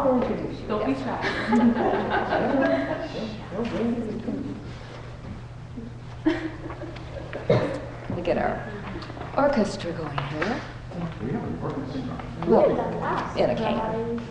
will introduce you. Don't be shy. Let me get our orchestra going here. We have an orchestra. Well, in a can.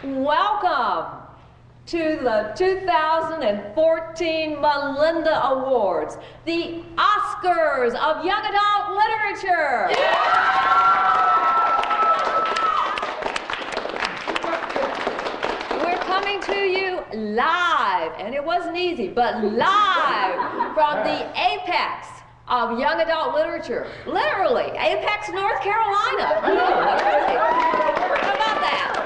Welcome to the 2014 Melinda Awards, the Oscars of Young Adult Literature. We're coming to you live, and it wasn't easy, but live from the apex of young adult literature. Literally, Apex, North Carolina. I know, literally. How about that?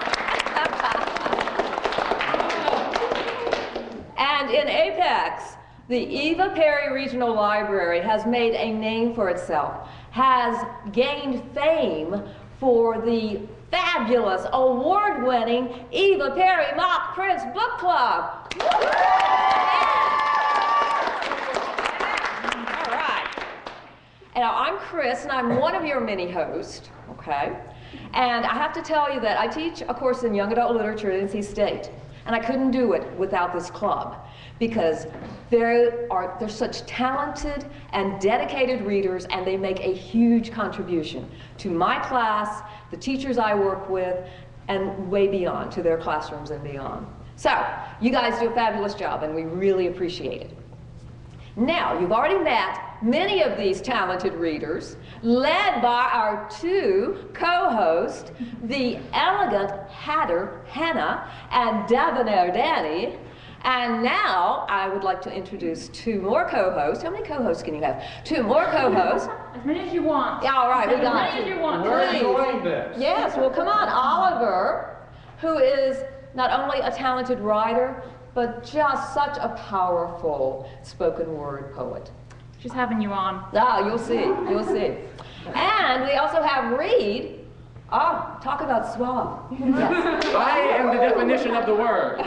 And in Apex, the Eva Perry Regional Library has made a name for itself, has gained fame for the fabulous, award-winning Eva Perry Mock Prince Book Club. All right. Now, I'm Chris, and I'm one of your mini hosts, okay? And I have to tell you that I teach a course in young adult literature at NC State. And I couldn't do it without this club, because they're such talented and dedicated readers, and they make a huge contribution to my class, the teachers I work with, and way beyond, to their classrooms and beyond. So, you guys do a fabulous job, and we really appreciate it. Now, you've already met many of these talented readers, led by our two co-hosts, the elegant Hatter Hannah and debonair Danny. And now I would like to introduce two more co-hosts. How many co-hosts can you have? Two more co-hosts. As many as you want. Yeah, all right, we got as many as you want. We're Please. enjoying this. Yes, well, come on, Oliver, who is not only a talented writer, but just such a powerful spoken word poet. Just having you on. Ah, you'll see, you'll see. And we also have Reed. Oh, talk about suave. Yes. I am the definition of the word.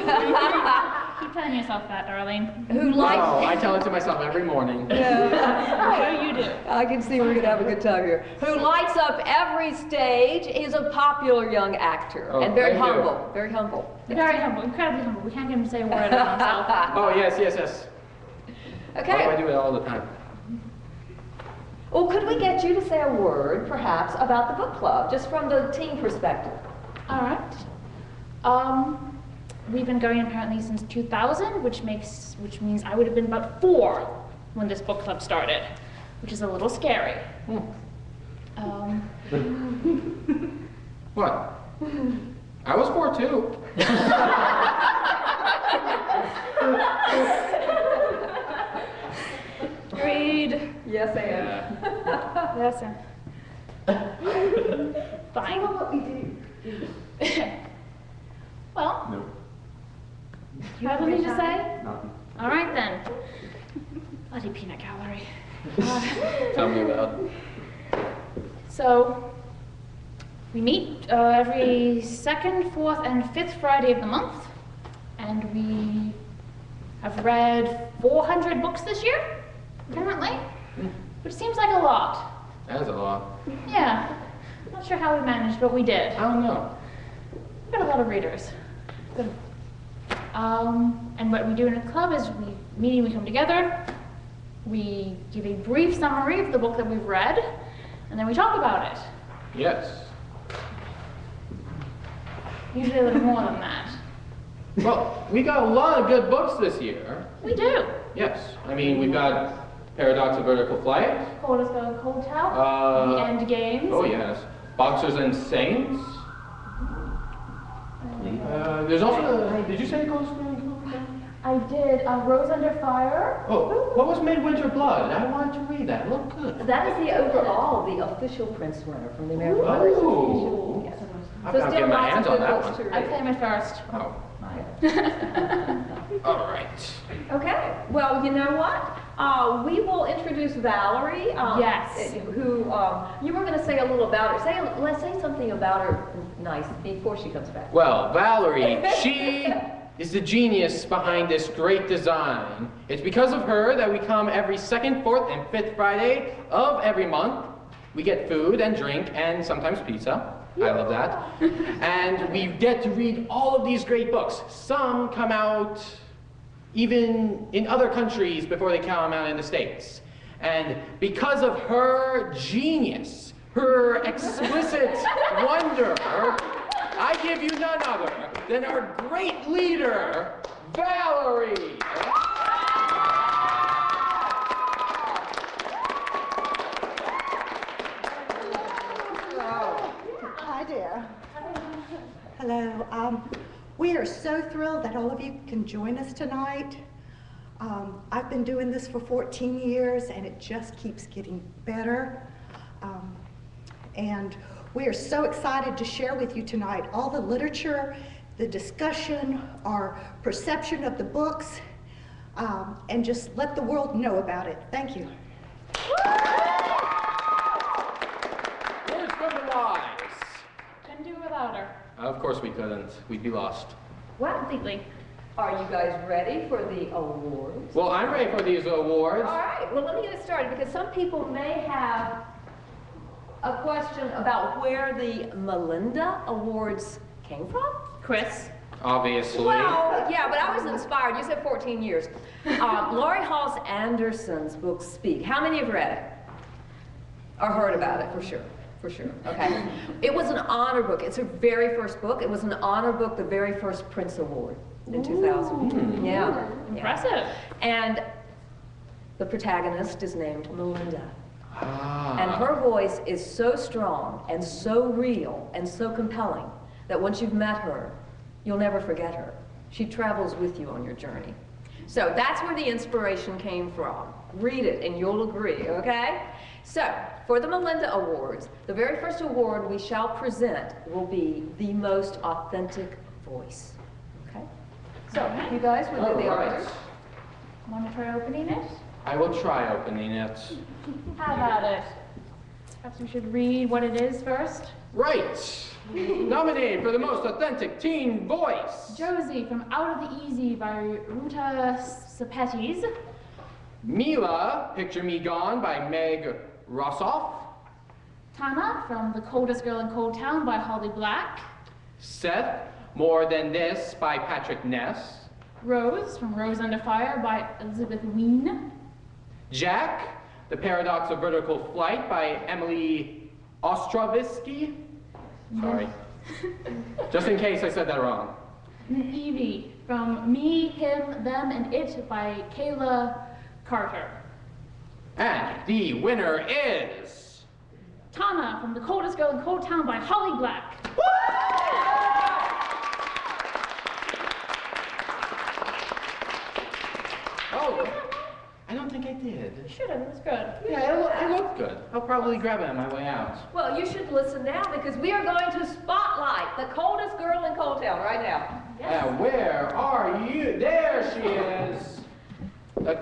Keep telling yourself that, darling. Who likes... No, I tell it to myself every morning. I'm sure you do. I can see we're gonna have a good time here. Who lights up every stage. He's a popular young actor, Oh, and very thank you. humble, very humble. Very humble, incredibly humble. We can't get him to say a word about himself. Oh, yes, yes, yes. Okay. Oh, I do it all the time. Well, could we get you to say a word, perhaps, about the book club, just from the teen perspective? All right. We've been going apparently since 2000, which means I would have been about 4 when this book club started, which is a little scary. What? I was 4 too. Read. Yes, I am. Listen. Fine. Tell them what we do. Well, No. you have anything to say? Nothing. All right then. Bloody peanut gallery. Tell me about it. So, we meet every 2nd, 4th, and 5th Friday of the month, and we have read 400 books this year, apparently, which seems like a lot. That is a lot. Yeah, not sure how we managed, but we did. I don't know. We've got a lot of readers. Good. And what we do in a club is we come together, we give a brief summary of the book that we've read, and then we talk about it. Yes. Usually a little more than that. Well, we got a lot of good books this year. We do. Yes. I mean, we've got Paradox of Vertical Flight. Coldest Go Cold Town. The End Games. Oh, yes. Boxers and Saints. There's also, did you say Coldest Go Cold Town? I did Rose Under Fire. Oh, what was Midwinter Blood? I wanted to read that. It looked good. That is the overall, the official Prince winner from the American Writers Ooh. Association. Yes. I've So got to still get my lots hands of on good that books to one. I read. claim it first. Oh, Right. all right. Okay, well, you know what? We will introduce Valerie. Yes. Who, you were going to say a little about her. Let's say something about her nice before she comes back. Well, Valerie, she is the genius behind this great design. It's because of her that we come every second, fourth, and fifth Friday of every month. We get food and drink and sometimes pizza. I love that. And we get to read all of these great books. Some come out even in other countries before they come out in the States. And because of her genius, her exquisite wonder, I give you none other than our great leader, Valerie. Hi there. Hello. We are so thrilled that all of you can join us tonight. I've been doing this for 14 years and it just keeps getting better. And we are so excited to share with you tonight all the literature, the discussion, our perception of the books, and just let the world know about it. Thank you. Words from the wise. Couldn't do without her. Of course we couldn't. We'd be lost. Well, Completely. are you guys ready for the awards? Well, I'm ready for these awards. All right, well, let me get it started because some people may have a question about where the Melinda Awards came from. Chris. Obviously. Well, yeah, but I was inspired. You said 14 years. Laurie Halse Anderson's book, Speak. How many have read it? Or heard about it, for sure. For sure, okay. It was an honor book. It's her very first book. It was an honor book, the very first Prince Award in 2000. Yeah. Impressive. And the protagonist is named Melinda. Ah. And her voice is so strong and so real and so compelling that once you've met her, you'll never forget her. She travels with you on your journey. So that's where the inspiration came from. Read it and you'll agree, okay? So, for the Melinda Awards, the very first award we shall present will be the most authentic voice. Okay? So, you guys will do the honors. Want to try opening it? I will try opening it. How about it? Perhaps we should read what it is first. Right. Nominated for the most authentic teen voice. Josie from Out of the Easy by Ruta Sepetys. Mila, Picture Me Gone by Meg Rossoff. Tana from The Coldest Girl in Cold Town by Holly Black. Seth, More Than This by Patrick Ness. Rose from Rose Under Fire by Elizabeth Ween. Jack, The Paradox of Vertical Flight by Emily Ostrovsky. Sorry. Just in case I said that wrong. And Evie from Me, Him, Them, and It by Kayla Carter. And the winner is... Tana from The Coldest Girl in Cold Town by Holly Black. Oh, I don't think I did. You should have, it was good. Yeah, it looked good. I'll probably grab it on my way out. Well, you should listen now because we are going to spotlight the coldest girl in Cold Town right now. And where are you? There she is. The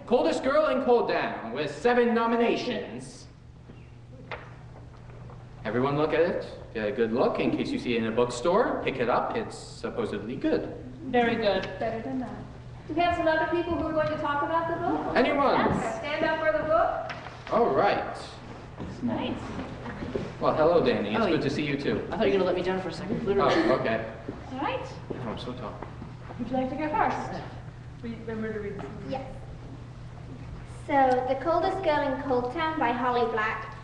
coldest girl in Cold Town with 7 nominations. Everyone look at it. Get a good look in case you see it in a bookstore. Pick it up. It's supposedly good. Very good. Better than that. Do we have some other people who are going to talk about the book? Anyone? Yes. Stand up for the book. All right. Nice. Well, hello, Danny. It's Oh, good to see you too. I thought you were gonna let me down for a second. Oh, Literally. okay. All right. Oh, I'm so tall. Would you like to go first? Remember to read this. Yes. So, The Coldest Girl in Cold Town by Holly Black,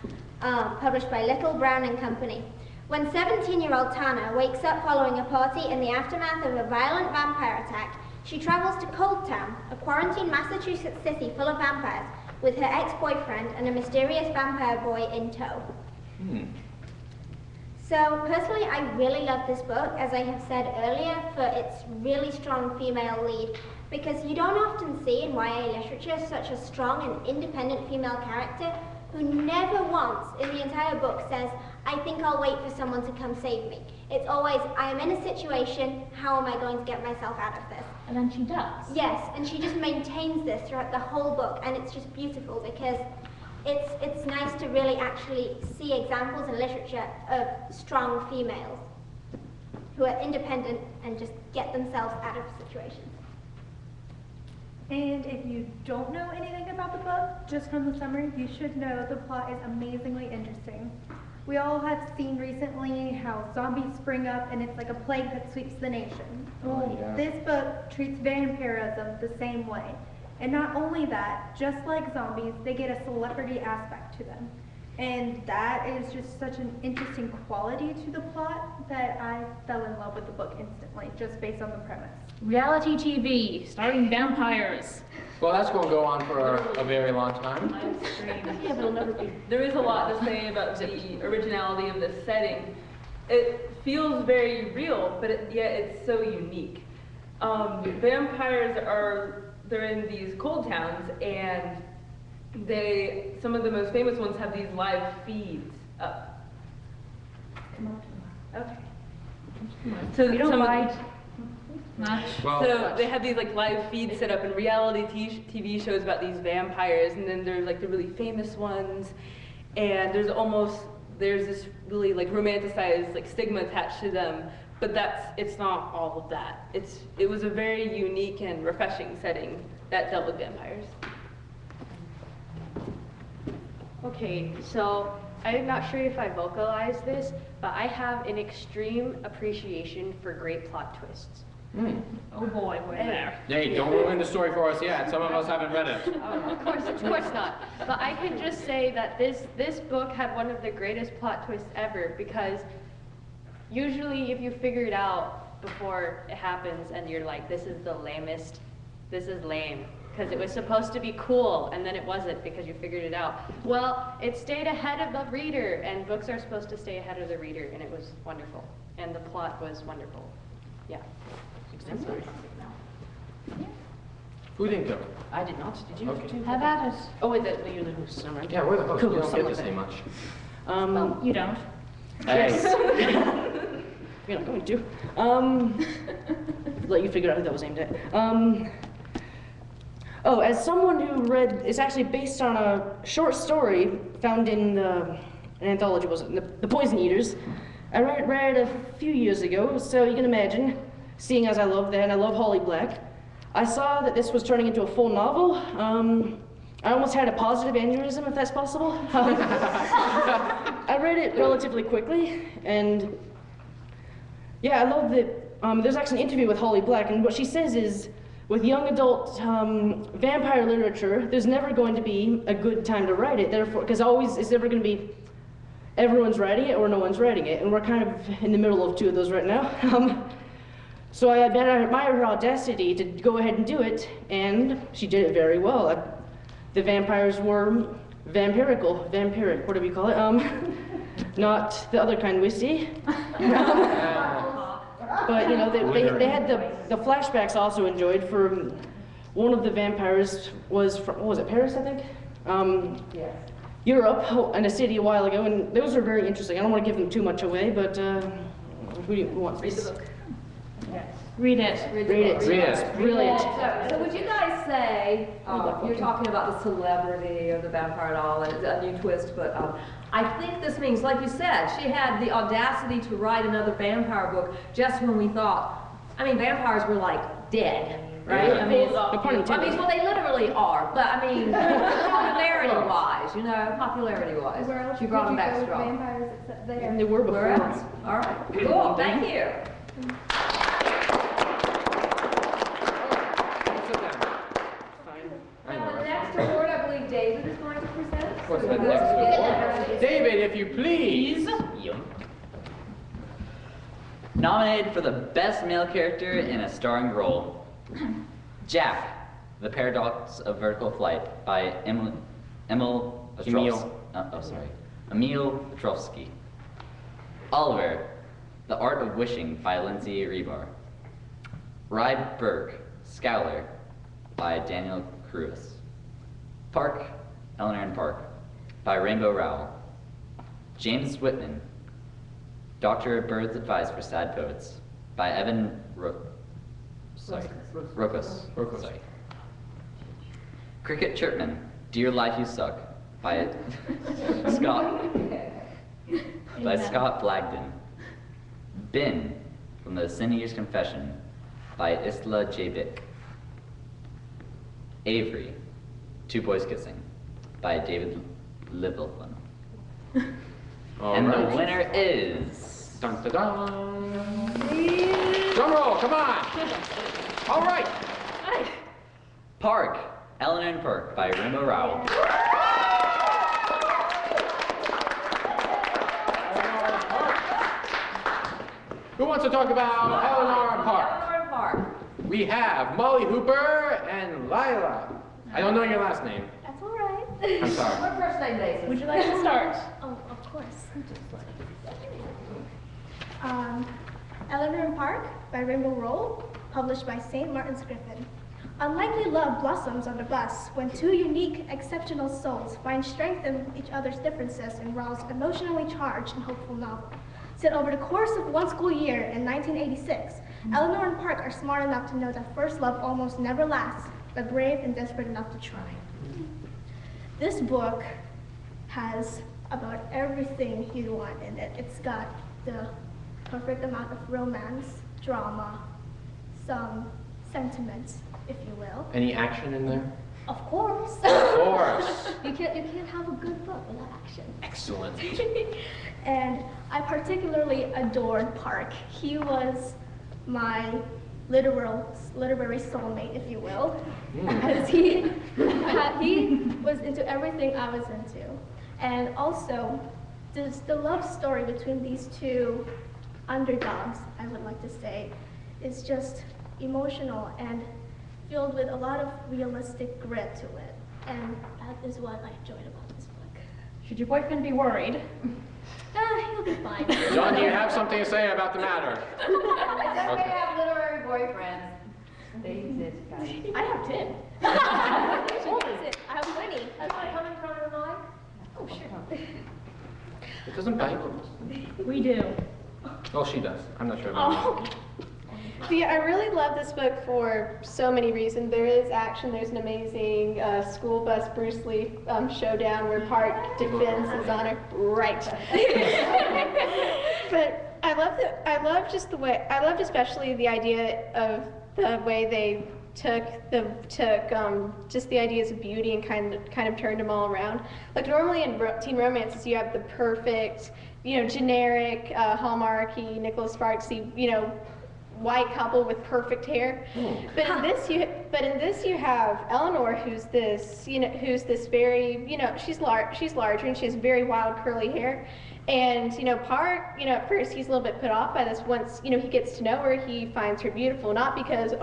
published by Little Brown and Company. When 17-year-old Tana wakes up following a party in the aftermath of a violent vampire attack, she travels to Cold Town, a quarantined Massachusetts city full of vampires, with her ex-boyfriend and a mysterious vampire boy in tow. So personally, I really love this book, as I have said earlier, for its really strong female lead, because you don't often see in YA literature such a strong and independent female character who never once in the entire book says, I think I'll wait for someone to come save me. It's always, I am in a situation, how am I going to get myself out of this? And then she does. Yes, and she just maintains this throughout the whole book, and it's just beautiful because it's nice to really actually see examples in literature of strong females who are independent and just get themselves out of situations. And if you don't know anything about the book, just from the summary, you should know the plot is amazingly interesting. We all have seen recently how zombies spring up and it's like a plague that sweeps the nation. Oh, yeah. This book treats vampirism the same way. And not only that, just like zombies, they get a celebrity aspect to them. And that is just such an interesting quality to the plot that I fell in love with the book instantly, just based on the premise. Reality TV, starring vampires. Well, that's going to go on for a very long time. Yeah, but it'll never be. There is a lot to say about the originality of the setting. It feels very real, but yet it's so unique. Vampires they're in these cold towns, and some of the most famous ones have these live feeds up. Come on. Okay. So you don't bite much. Well, So they have these like live feeds set up in reality TV shows about these vampires, and then there's like the really famous ones, and there's this really like romanticized like stigma attached to them, but it's not all of that. It was a very unique and refreshing setting that dealt with vampires. Okay, so I'm not sure if I vocalized this, but I have an extreme appreciation for great plot twists. Oh boy, we're there. Hey, don't ruin the story for us yet. Some of us haven't read it. Oh, of course not. But I can just say that this book had one of the greatest plot twists ever, because usually if you figure it out before it happens and you're like, this is the lamest, this is lame, because it was supposed to be cool and then it wasn't because you figured it out. Well, it stayed ahead of the reader, and books are supposed to stay ahead of the reader, and it was wonderful. And the plot was wonderful. Yeah. Who didn't go? I did not. Did you? Okay. Have at it. Oh, wait, you're the host, am I? Yeah, we're the host. Cool, You don't something get to like say that. much. You don't. Yes. You're not going to. Let you figure out who that was aimed at. Oh, as someone who read, it's actually based on a short story found in an anthology, was it? The Poison Eaters. I read it a few years ago, so you can imagine, seeing as I love that and I love Holly Black, I saw that this was turning into a full novel. I almost had a positive aneurysm, if that's possible. I read it relatively quickly, and yeah, I love that. There's actually an interview with Holly Black, and what she says is, with young adult vampire literature, there's never going to be a good time to write it, therefore, because always it's never going to be everyone's writing it or no one's writing it, and we're kind of in the middle of two of those right now. So I admire her audacity to go ahead and do it, and she did it very well. The vampires were vampiric, whatever you call it, not the other kind we see. But you know, they had the flashbacks also enjoyed for one of the vampires was from, what was it, Paris, I think? Yes. Europe, in a city a while ago, and those are very interesting. I don't want to give them too much away, but who wants Read this? the book. Yes. Read it. Read it. Read it. Brilliant. So would you guys say, you're talking about the celebrity of the vampire and all, and it's a new twist, but I think this means, like you said, she had the audacity to write another vampire book just when we thought, I mean, vampires were like dead, right? Yeah. I mean, No pun intended. well, they literally are, but I mean, popularity-wise, popularity-wise, Where else she brought them could you back go with strong. vampires except there? And they were before. Where else? All right, cool, thank you. Sit down. I know. The next award, I believe David is going to present. What's So that who next goes to get award? that? David, if you please. Yep. Nominated for the best male character in a starring role, Jack, The Paradox of Vertical Flight by Emil Emil. Petrovsky. Oliver, The Art of Wishing by Lindsay Rebar. Rye Burke, Scowler by Daniel Cruz. Park, Eleanor and Park by Rainbow Rowell. James Whitman, Dr. Bird's Advice for Sad Poets by Evan Rokos. Sorry. Cricket Chirpman, Dear Life You Suck by Scott Blagden. Bin from the Sin Eater's Confession by Isla J. Bick. Avery, Two Boys Kissing by David Littleton. And the winner is... Dun, dun, dun. Drum roll, come on! All right! Park, Eleanor and Park by Rainbow Rowell. Who wants to talk about Eleanor and Park? Eleanor and Park. We have Molly Hooper and Lila. I don't know your last name. That's all right. I'm sorry. What first name basis? Would you like to start? Oh, of course. Eleanor and Park by Rainbow Rowell, published by St. Martin's Griffin. Unlikely love blossoms on the bus when two unique, exceptional souls find strength in each other's differences and Rowell's emotionally charged and hopeful novel. Set over the course of one school year in 1986, Eleanor and Park are smart enough to know that first love almost never lasts, but brave and desperate enough to try. This book has about everything you want in it. It's got the perfect amount of romance, drama, some sentiments, if you will. Any action in there? Of course. Of course. You can't have a good book without action. Excellent. And I particularly adored Park. He was my literary soulmate, if you will, because he was into everything I was into. And also, the love story between these two underdogs, I would like to say, is just emotional and filled with a lot of realistic grit to it. And that is what I enjoyed about this book. Should your boyfriend be worried? He'll be fine. John, do you have something to say about the matter? It's okay to have literary boyfriends. They exist, guys. I have 10. I have plenty. Coming from the mic? Oh, sure. It doesn't bite. We do. Oh, she does. I'm not sure about Oh. Yeah, I really love this book for so many reasons. There is action. There's an amazing school bus Bruce Lee showdown where Park defends his honor. Right. But I loved especially the idea of the way they took just the ideas of beauty and kind of turned them all around. Like normally in teen romances, you have the perfect, generic Hallmarky, Nicholas Sparksy, white couple with perfect hair. But in this you have Eleanor, who's this very, she's larger and she has very wild curly hair. And Park, at first he's a little bit put off by this. Once he gets to know her, he finds her beautiful, not because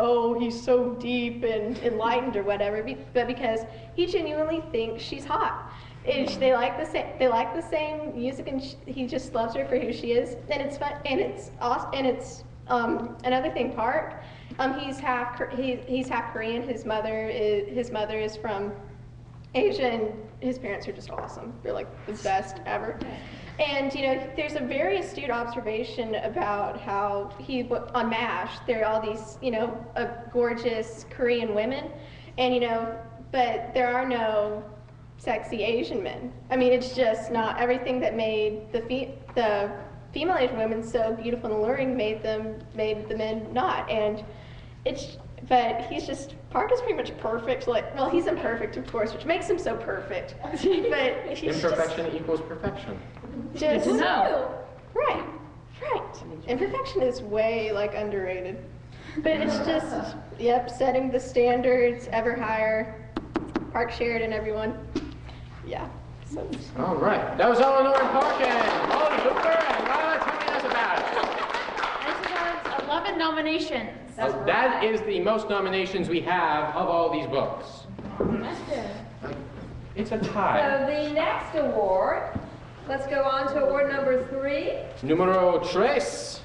he's so deep and enlightened or whatever, but because he genuinely thinks she's hot. They like the same music, and he just loves her for who she is. And it's fun, and it's awesome, and it's another thing. Park, he's half Korean. His mother is from Asia, and his parents are just awesome. They're like the best ever. And there's a very astute observation about how on MASH there are all these gorgeous Korean women, and but there are no sexy Asian men. I mean, it's just not everything that made the female Asian women so beautiful and alluring made the men not. And but Park is pretty much perfect. He's imperfect, of course, which makes him so perfect. But imperfection equals perfection. Just no. Right. Imperfection is way underrated. But it's just, setting the standards ever higher. Park Sheridan, everyone. Yeah. So. All right. That was Eleanor and Park and Molly Hooper and Lila telling us about it. This is 11 nominations. That is the most nominations we have of all these books. It's a tie. So the next award Let's go on to award number 3, Numero tres.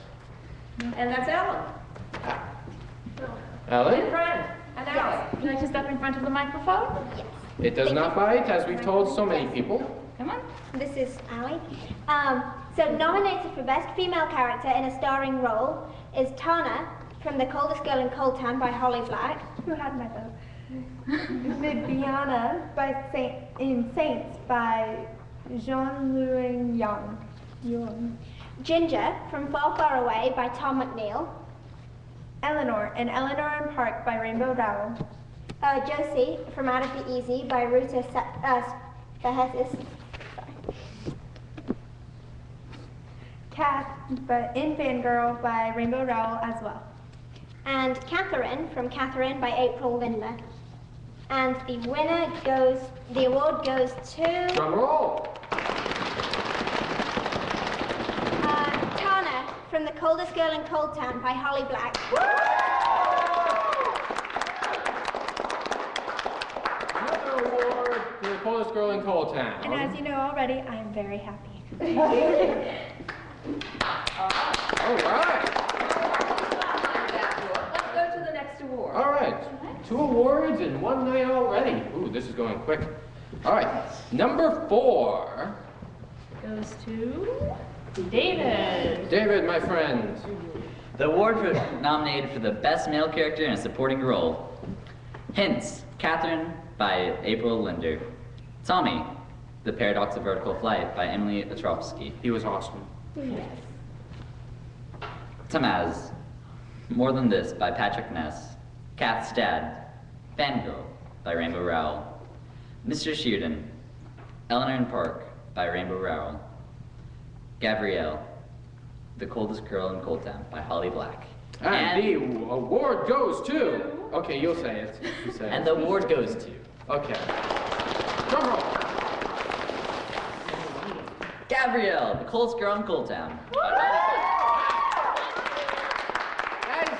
and that's Ellen. Ellen? And Fran, and Alex. Would you like to step in front of the microphone? It does not bite, as we've told so many people. Come on. This is Allie. So nominated for Best Female Character in a Starring Role is Tana from The Coldest Girl in Cold Town by Holly Black. Who had my vote? Bibiana in Saints by Jean-Louis Young. Ginger from Far Far Away by Tom McNeil. Eleanor in Eleanor in Park by Rainbow Rowell. Josie from Out of the Easy by Ruta Spahesis. Kath in Fangirl by Rainbow Rowell as well. And Catherine from Catherine by April Lindler. And the award goes to Drum roll. Tana from The Coldest Girl in Cold Town by Holly Black. Another award for the coldest girl in Cold Town. And as you know already, I am very happy. All right. Let's go to the next award. All right. 2 awards in 1 night already. Ooh, this is going quick. All right. Number 4. Goes to David. David, my friend. The award nominated for the best male character in a supporting role. Hints, Catherine by April Linder. Tommy, The Paradox of Vertical Flight by Emily Otrovsky. He was awesome. Tamaz, More Than This by Patrick Ness. Kath's Dad, Fangirl by Rainbow Rowell. Mr. Shearden, Eleanor in Park by Rainbow Rowell. Gabrielle, The Coldest Girl in Cold Town by Holly Black. And the award goes to... Okay, you'll say it. You say And it. the award goes to Okay. Drum roll. Gabrielle, The Coldest Girl in Cold Town. That is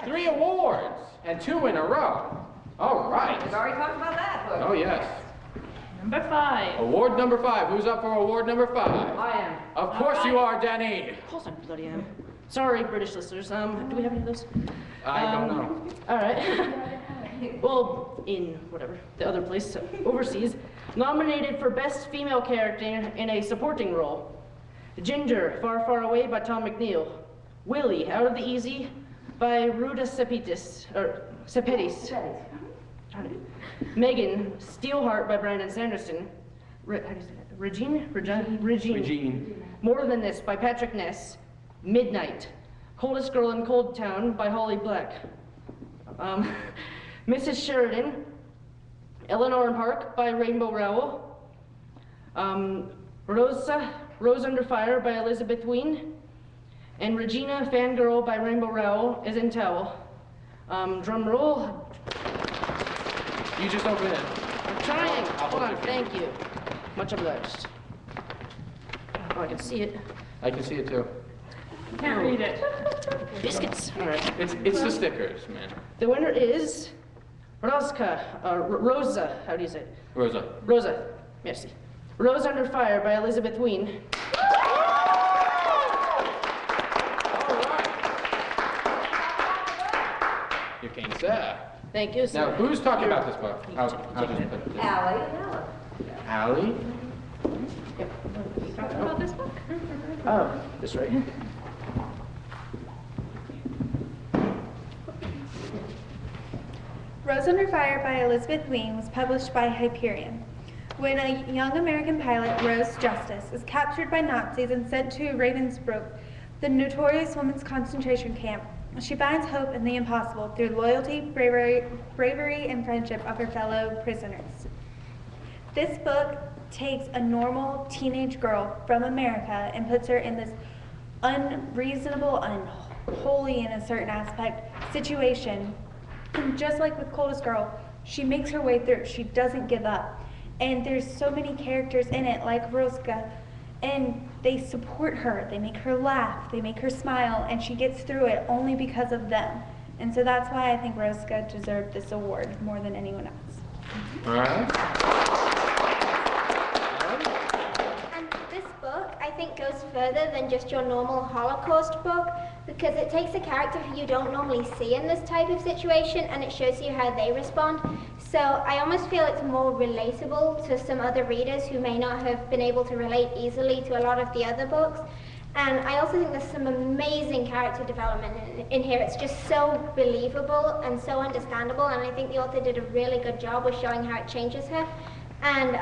3 awards, and 2 in a row. All right. We've already talked about that, folks. Oh, yes. Number 5. Award number 5. Who's up for award number 5? I am. Of course you are, Danny. Of course I bloody am. Sorry, British listeners. Do we have any of those? I don't know. All right. Well, in whatever, the other place, overseas. Nominated for Best Female Character in a Supporting Role. Ginger, Far Far Away by Tom McNeil. Willie, Out of the Easy by Ruta Sepetys. Megan, Steelheart by Brandon Sanderson. How do you say that? Regine. More Than This by Patrick Ness. Midnight, Coldest Girl in Cold Town by Holly Black. Mrs. Sheridan, Eleanor in Park by Rainbow Rowell. Rose Under Fire by Elizabeth Ween. And Regina, Fangirl by Rainbow Rowell is in towel. Drum roll. You just open it. I'm trying. I'll Hold on, hold it. thank you. Much obliged. Oh, I can see it. I can see it too. Can't read it. Biscuits. All right. It's the stickers, man. The winner is Rosa. How do you say it? Rosa. Rosa. Merci. Rose Under Fire by Elizabeth Ween. All right. You can say. Thank you, sir. Now, who's talking about this book? I'll just put it. Allie and Ellen. Allie? Talk about this book. Oh, this right. Rose Under Fire by Elizabeth Ween was published by Hyperion. When a young American pilot, Rose Justice, is captured by Nazis and sent to Ravensbrück, the notorious women's concentration camp, she finds hope in the impossible through loyalty, bravery, and friendship of her fellow prisoners. This book takes a normal teenage girl from America and puts her in this unreasonable, unholy in a certain aspect situation. And just like with Coldest Girl, she makes her way through. She doesn't give up. And there's so many characters in it, like Roska, and they support her. They make her laugh. They make her smile, and she gets through it only because of them. And so that's why I think Roska deserved this award more than anyone else. All right. goes further than just your normal Holocaust book because it takes a character who you don't normally see in this type of situation and it shows you how they respond. So I almost feel it's more relatable to some other readers who may not have been able to relate easily to a lot of the other books. And I also think there's some amazing character development in here. It's just so believable and so understandable, and I think the author did a really good job with showing how it changes her. And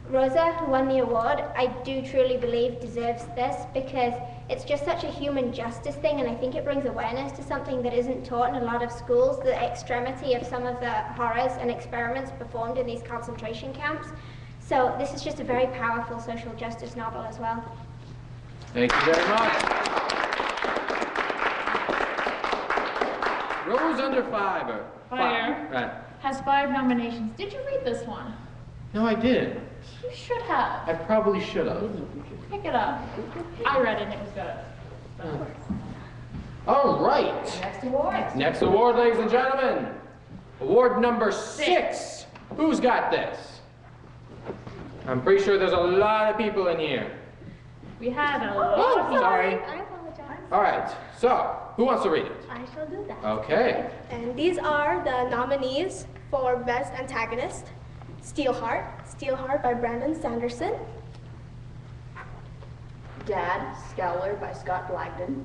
Rosa, who won the award, I do truly believe deserves this because it's just such a human justice thing, and I think it brings awareness to something that isn't taught in a lot of schools, the extremity of some of the horrors and experiments performed in these concentration camps. So this is just a very powerful social justice novel as well. Thank you very much. Rose under five. Fire. Right. Has 5 nominations. Did you read this one? No, I didn't. You should have. I probably should have. Pick it up. I read it and it was good. All right. Next award. Next award, ladies and gentlemen. Award number 6. Who's got this? I'm pretty sure there's a lot of people in here. We had a lot of people. Sorry. I apologize. All right. So, who wants to read it? I shall do that. Okay. And these are the nominees for Best Antagonist. Steelheart by Brandon Sanderson. Dad, Scowler by Scott Blagden.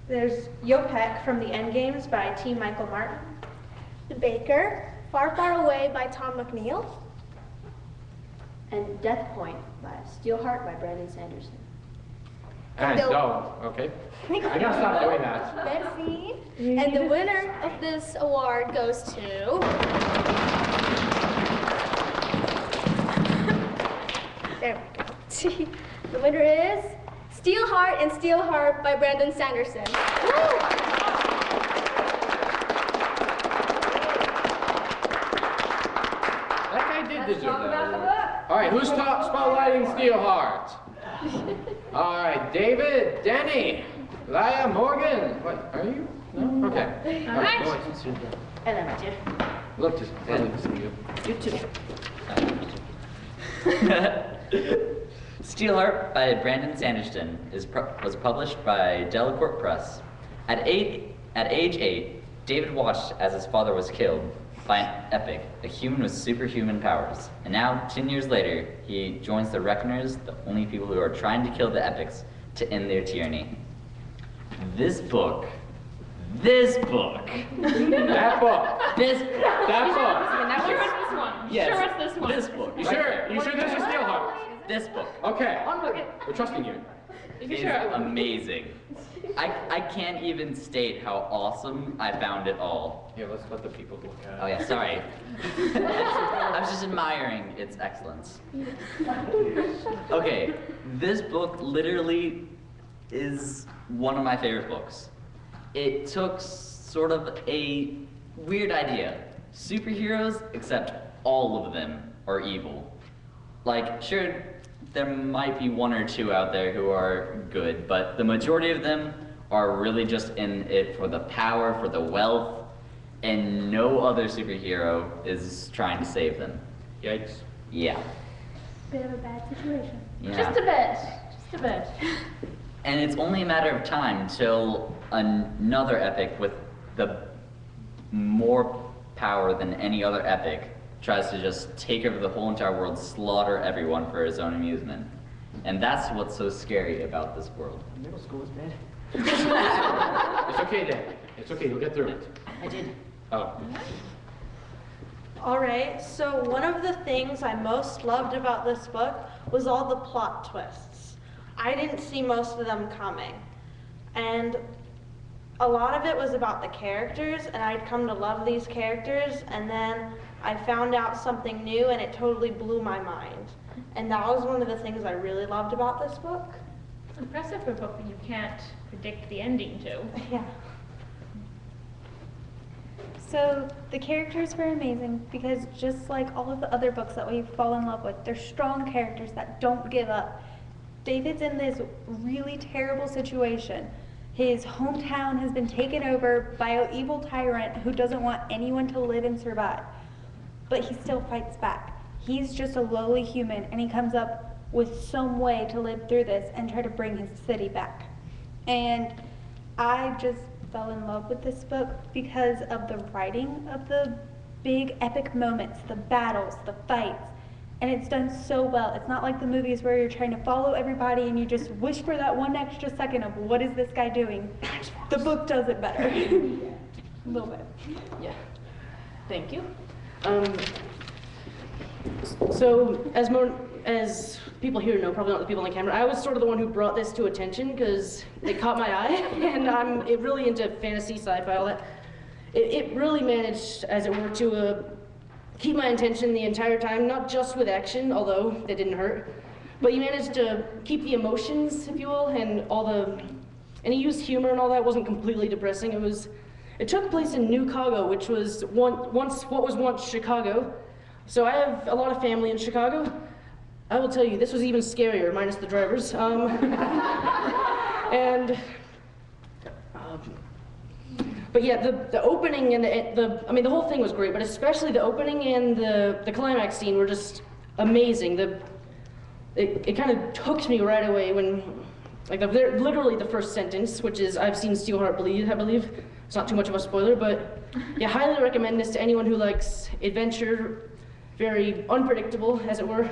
There's Yopek from the Endgames by T. Michael Martin. The Baker, Far Far Away by Tom McNeil. And Death Point by Steelheart by Brandon Sanderson. And okay. I gotta stop doing that. Betsy. And the winner of this award goes to... There we go. The winner is Steelheart and Steelheart by Brandon Sanderson. Deserve that award. All right, who's spotlighting Steelheart? All right, David, Danny, Laya, Morgan. What, are you? No? Okay. All right. Go ahead. Hello, Matthew. Look, just lovely to see you. You too. Steelheart by Brandon Sanderson was published by Delacorte Press. At age 8, David watched as his father was killed by an epic, a human with superhuman powers. And now, 10 years later, he joins the Reckoners, the only people who are trying to kill the epics to end their tyranny. This book, that book, Now sure it's this one. Yes, Sure it's this one. this book. You sure? You sure this is Steelheart? This book Okay. We're trusting you. is amazing. I can't even state how awesome I found it all. Here, let's let the people look at it. Oh yeah, sorry. I was just admiring its excellence. Okay, this book literally is one of my favorite books. It took sort of a weird idea. Superheroes, except all of them are evil. Like, sure, there might be 1 or 2 out there who are good, but the majority of them are really just in it for the power, for the wealth, and no other superhero is trying to save them. Yikes. Yeah. Bit of a bad situation. Yeah. Just a bit. And it's only a matter of time till another epic with the more power than any other epic tries to just take over the whole entire world, slaughter everyone for his own amusement. And that's what's so scary about this world. Middle school is bad. It's okay, Dan. It's okay. You'll get through it. I did. Oh. All right, so one of the things I most loved about this book was all the plot twists. I didn't see most of them coming. And a lot of it was about the characters, and I'd come to love these characters, and then I found out something new, and it totally blew my mind. And that was one of the things I really loved about this book. It's impressive for a book that you can't predict the ending to. Yeah. So the characters were amazing because just like all of the other books that we fall in love with, they're strong characters that don't give up. David's in this really terrible situation. His hometown has been taken over by an evil tyrant who doesn't want anyone to live and survive. But he still fights back. he's just a lowly human, and he comes up with some way to live through this and try to bring his city back. And I just fell in love with this book because of the writing of the big epic moments, the battles, the fights, and it's done so well. It's not like the movies where you're trying to follow everybody and you just wish for that one extra second of what is this guy doing. The book does it better. A little bit. Yeah. Thank you. So as people here know, probably not the people on the camera, I was sort of the one who brought this to attention because it caught my eye, and I'm really into fantasy, sci-fi, all that. It really managed, as it were, to keep my attention the entire time, not just with action, although that didn't hurt, but he managed to keep the emotions, if you will, and he used humor and all that. Wasn't completely depressing. It took place in New Chicago, which was what was once Chicago. So I have a lot of family in Chicago. I will tell you, this was even scarier, minus the drivers. But yeah, the opening and the whole thing was great, but especially the opening and the climax scene were just amazing. It kind of hooked me right away when, literally the first sentence, which is, "I've seen Steelheart bleed," I believe. It's not too much of a spoiler, but yeah, highly recommend this to anyone who likes adventure, very unpredictable, as it were.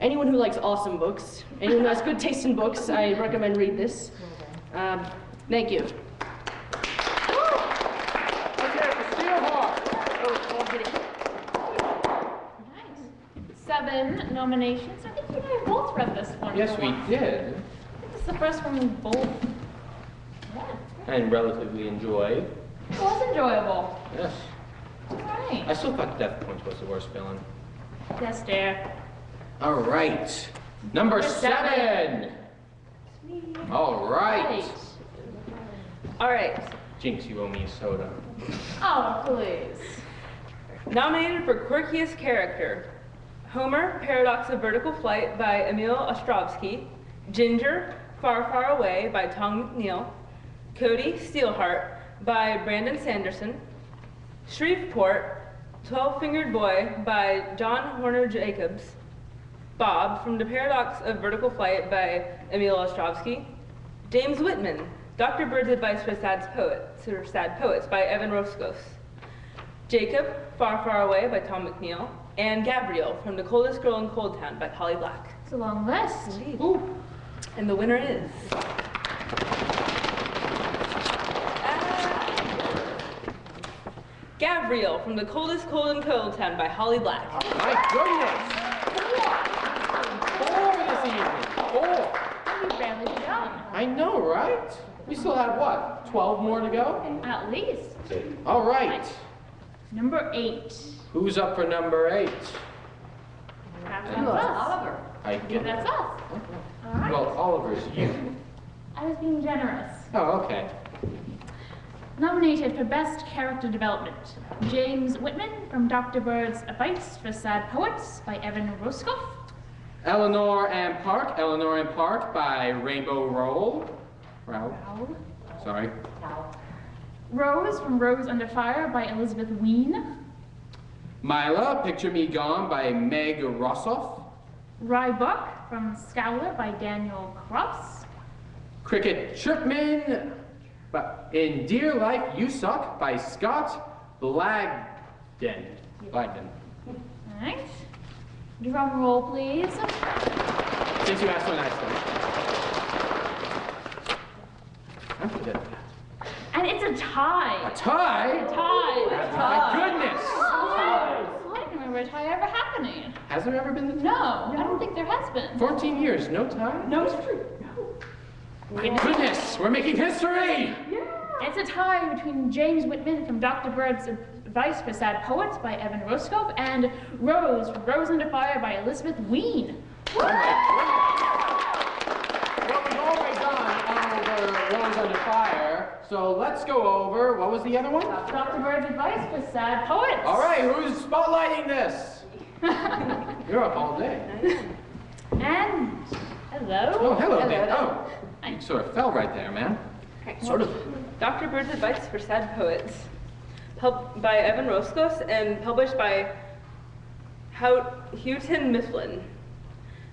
Anyone who likes awesome books, anyone who has good taste in books, I recommend read this. Thank you. Nice. 7 nominations. I think you and I both read this one. Yes, we did. This is the first one we both read. And relatively enjoyed. It was enjoyable. Yes. All right. I still thought Death Point was the worst villain. Yes, dear. All right. Number 7. All right. All right. Jinx, you owe me a soda. Oh, please. Nominated for quirkiest character: Homer, Paradox of Vertical Flight by Emil Ostrovsky; Ginger, Far, Far Away by Tom McNeil; Cody, Steelheart by Brandon Sanderson; Shreveport, 12-Fingered Boy by John Horner Jacobs; Bob from The Paradox of Vertical Flight by Emil Ostrovsky; James Whitman, Dr. Bird's Advice for Sad Poets by Evan Roscos; Jacob, Far, Far Away by Tom McNeil; and Gabrielle from The Coldest Girl in Cold Town by Holly Black. It's a long list. Indeed. Ooh. And the winner is... Gabrielle from The Coldest Cold in Cold Town by Holly Black. My goodness! 4 this evening. 4. We've barely begun. I know, right? We still have, what, 12 more to go? At least. All right. Number 8. Who's up for number 8? That's us. Oliver. I get That's it. us. All right. Well, Oliver's you. I was being generous. Oh, okay. Nominated for Best Character Development: James Whitman from Dr. Bird's Advice for Sad Poets by Evan Roscoff. Eleanor and Park by Rainbow Roll. Sorry. Rose from Rose Under Fire by Elizabeth Ween. Mila, Picture Me Gone by Meg Rossoff. Rye Buck from Scowler by Daniel Cross. Cricket Chirpman in Dear Life You Suck by Scott Blagden. Alright. Drum roll, please. Since you asked so nicely. I'm good at that. And it's a tie. A tie? A tie. My goodness! I don't remember a tie ever happening. Has there ever been? No, I don't think there has been. 14 years, no tie? No, it's true. My goodness, we're making history! Yeah. It's a tie between James Whitman from Dr. Bird's Advice for Sad Poets by Evan Roscoff and Rose Under Fire by Elizabeth Ween. Oh my goodness. Well, we've already done Rose Under Fire, so let's go over, what was the other one? Dr. Bird's Advice for Sad Poets. All right, who's spotlighting this? You're up all day. And hello. Oh, hello there. Oh, you sort of fell right there, man. Sort of. Dr. Bird's Advice for Sad Poets, by Evan Roscos and published by Houghton Mifflin.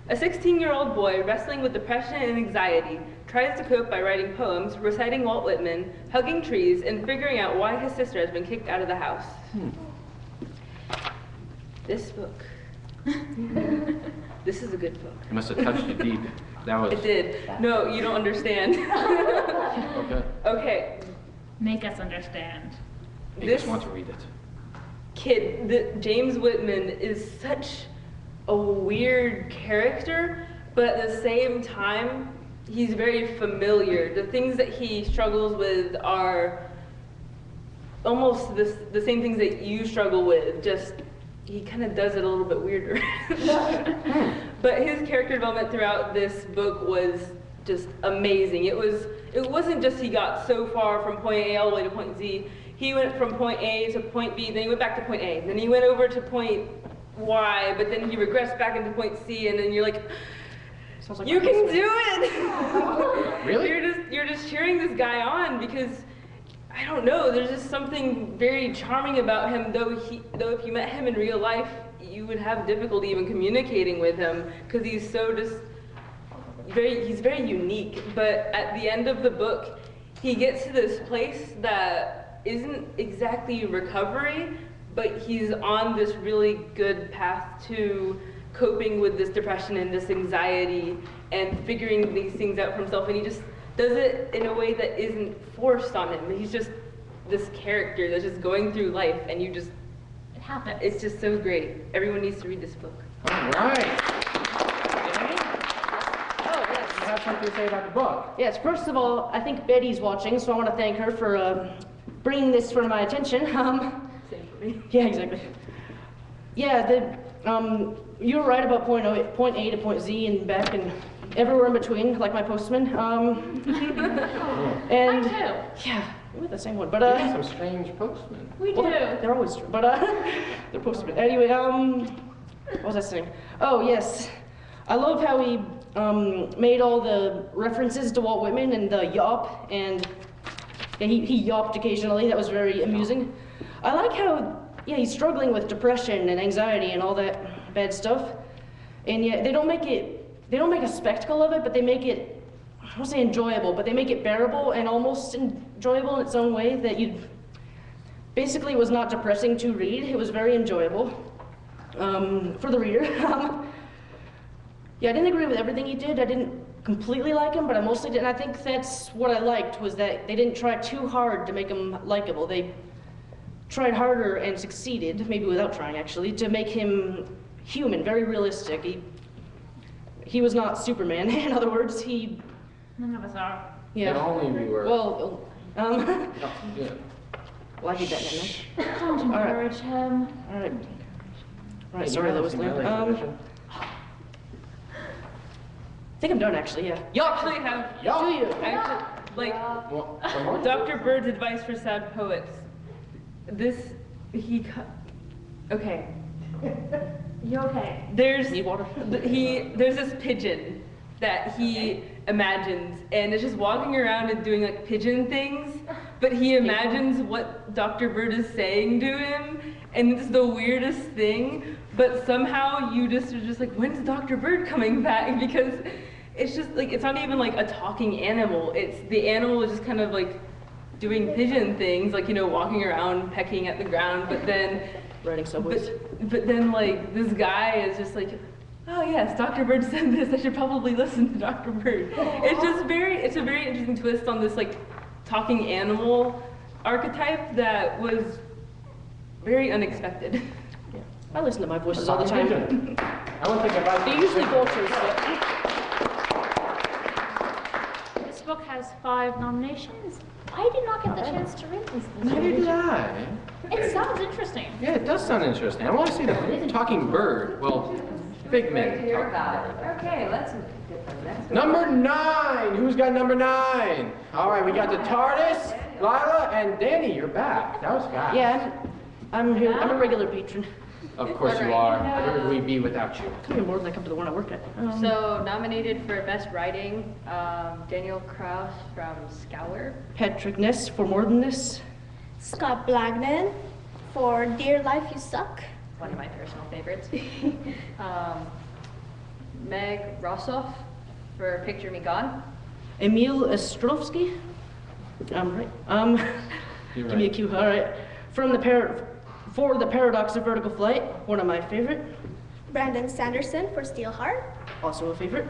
A 16-year-old boy wrestling with depression and anxiety tries to cope by writing poems, reciting Walt Whitman, hugging trees, and figuring out why his sister has been kicked out of the house. This book. This is a good book. It must have touched you deep. That was. It did. No, you don't understand. Okay. Okay. Make us understand. I This just want to read it. kid, James Whitman is such a weird character, but at the same time, he's very familiar. The things that he struggles with are almost the same things that you struggle with, just he kind of does it a little bit weirder. But his character development throughout this book was just amazing. It wasn't just he got so far from point A all the way to point Z. He went from point A to point B, then he went back to point A, then he went over to point Y, but then he regressed back into point C, and then you're like, Sounds like you my can husband. do it! Really? You're just cheering this guy on because I don't know, there's just something very charming about him, though if you met him in real life, you would have difficulty even communicating with him because he's so just he's very unique. But at the end of the book, he gets to this place that isn't exactly recovery, but he's on this really good path to coping with this depression and this anxiety and figuring these things out for himself, and he just does it in a way that isn't forced on him. He's just this character that's just going through life, and you just, It happens. it's just so great. Everyone needs to read this book. All right. Danny? You have something to say about the book? Yes, first of all, I think Betty's watching, so I want to thank her for bringing this for my attention. Same for me. Yeah, exactly. Yeah, you're right about point A to point Z and back and everywhere in between, like my postman. And Mine too. yeah, we're the same one. But You have some strange postmen. We do. they're always true. But they're postmen. Anyway, what was I saying? Oh yes, I love how he made all the references to Walt Whitman and the yawp, and yeah, he yapped occasionally. That was very amusing. I like how he's struggling with depression and anxiety and all that bad stuff, and yet they don't make a spectacle of it, but they make it, I won't say enjoyable, but they make it bearable and almost enjoyable in its own way. That basically, it was not depressing to read. It was very enjoyable for the reader. Yeah, I didn't agree with everything he did. I didn't completely like him, but I mostly did. And I think that's what I liked, was that they didn't try too hard to make him likable. They tried harder and succeeded, maybe without trying actually, to make him human, very realistic. He was not Superman. In other words, None of us are. yeah. If only we were. Well, No, yeah. well, I did that, didn't I? Don't encourage him. All right. Right, Hey, sorry, you have Lois some Lane. exhibition? I think I'm done actually, yeah. You actually have, Yup. Do you? actually, like, Well, some more? Dr. Bird's advice for sad poets. Okay. You okay? There's Need water? there's this pigeon that he imagines, and it's just walking around and doing like pigeon things, but he imagines what Dr. Bird is saying to him, and it's the weirdest thing, but somehow you just are just like, when's Dr. Bird coming back? Because it's just like, it's not even like a talking animal, it's the animal is just kind of like doing pigeon things, like, you know, walking around, pecking at the ground, but then Riding subways. but then, like, this guy is just like, oh yes, Dr. Bird said this, I should probably listen to Dr. Bird. It's a very interesting twist on this, like, talking animal archetype that was very unexpected. Yeah. I listen to my voices all the time. Pigeon. I wouldn't think about They're usually vultures, but This book has 5 nominations. I did not get the chance to read this Neither year. did I. It sounds interesting. Yeah, it does sound interesting. I want to see the talking bird. Well, Figment. Hear about it. Okay, let's get the next one. Number 9. Who's got number 9? All right, we got the TARDIS, Lila, and Danny. You're back. That was fast. yeah, I'm here. I'm a regular patron. Of course you are. Where would we be without you? Come here more than I come to the one I work at. So nominated for Best Writing, Daniel Kraus from Scour. Patrick Ness for More Than This. Scott Blagden for Dear Life You Suck. one of my personal favorites. Meg Rossoff for Picture Me Gone. Emil Ostrovsky. Right. Give me a cue. All right. For the Paradox of Vertical Flight, one of my favorite. Brandon Sanderson for Steelheart. Also a favorite.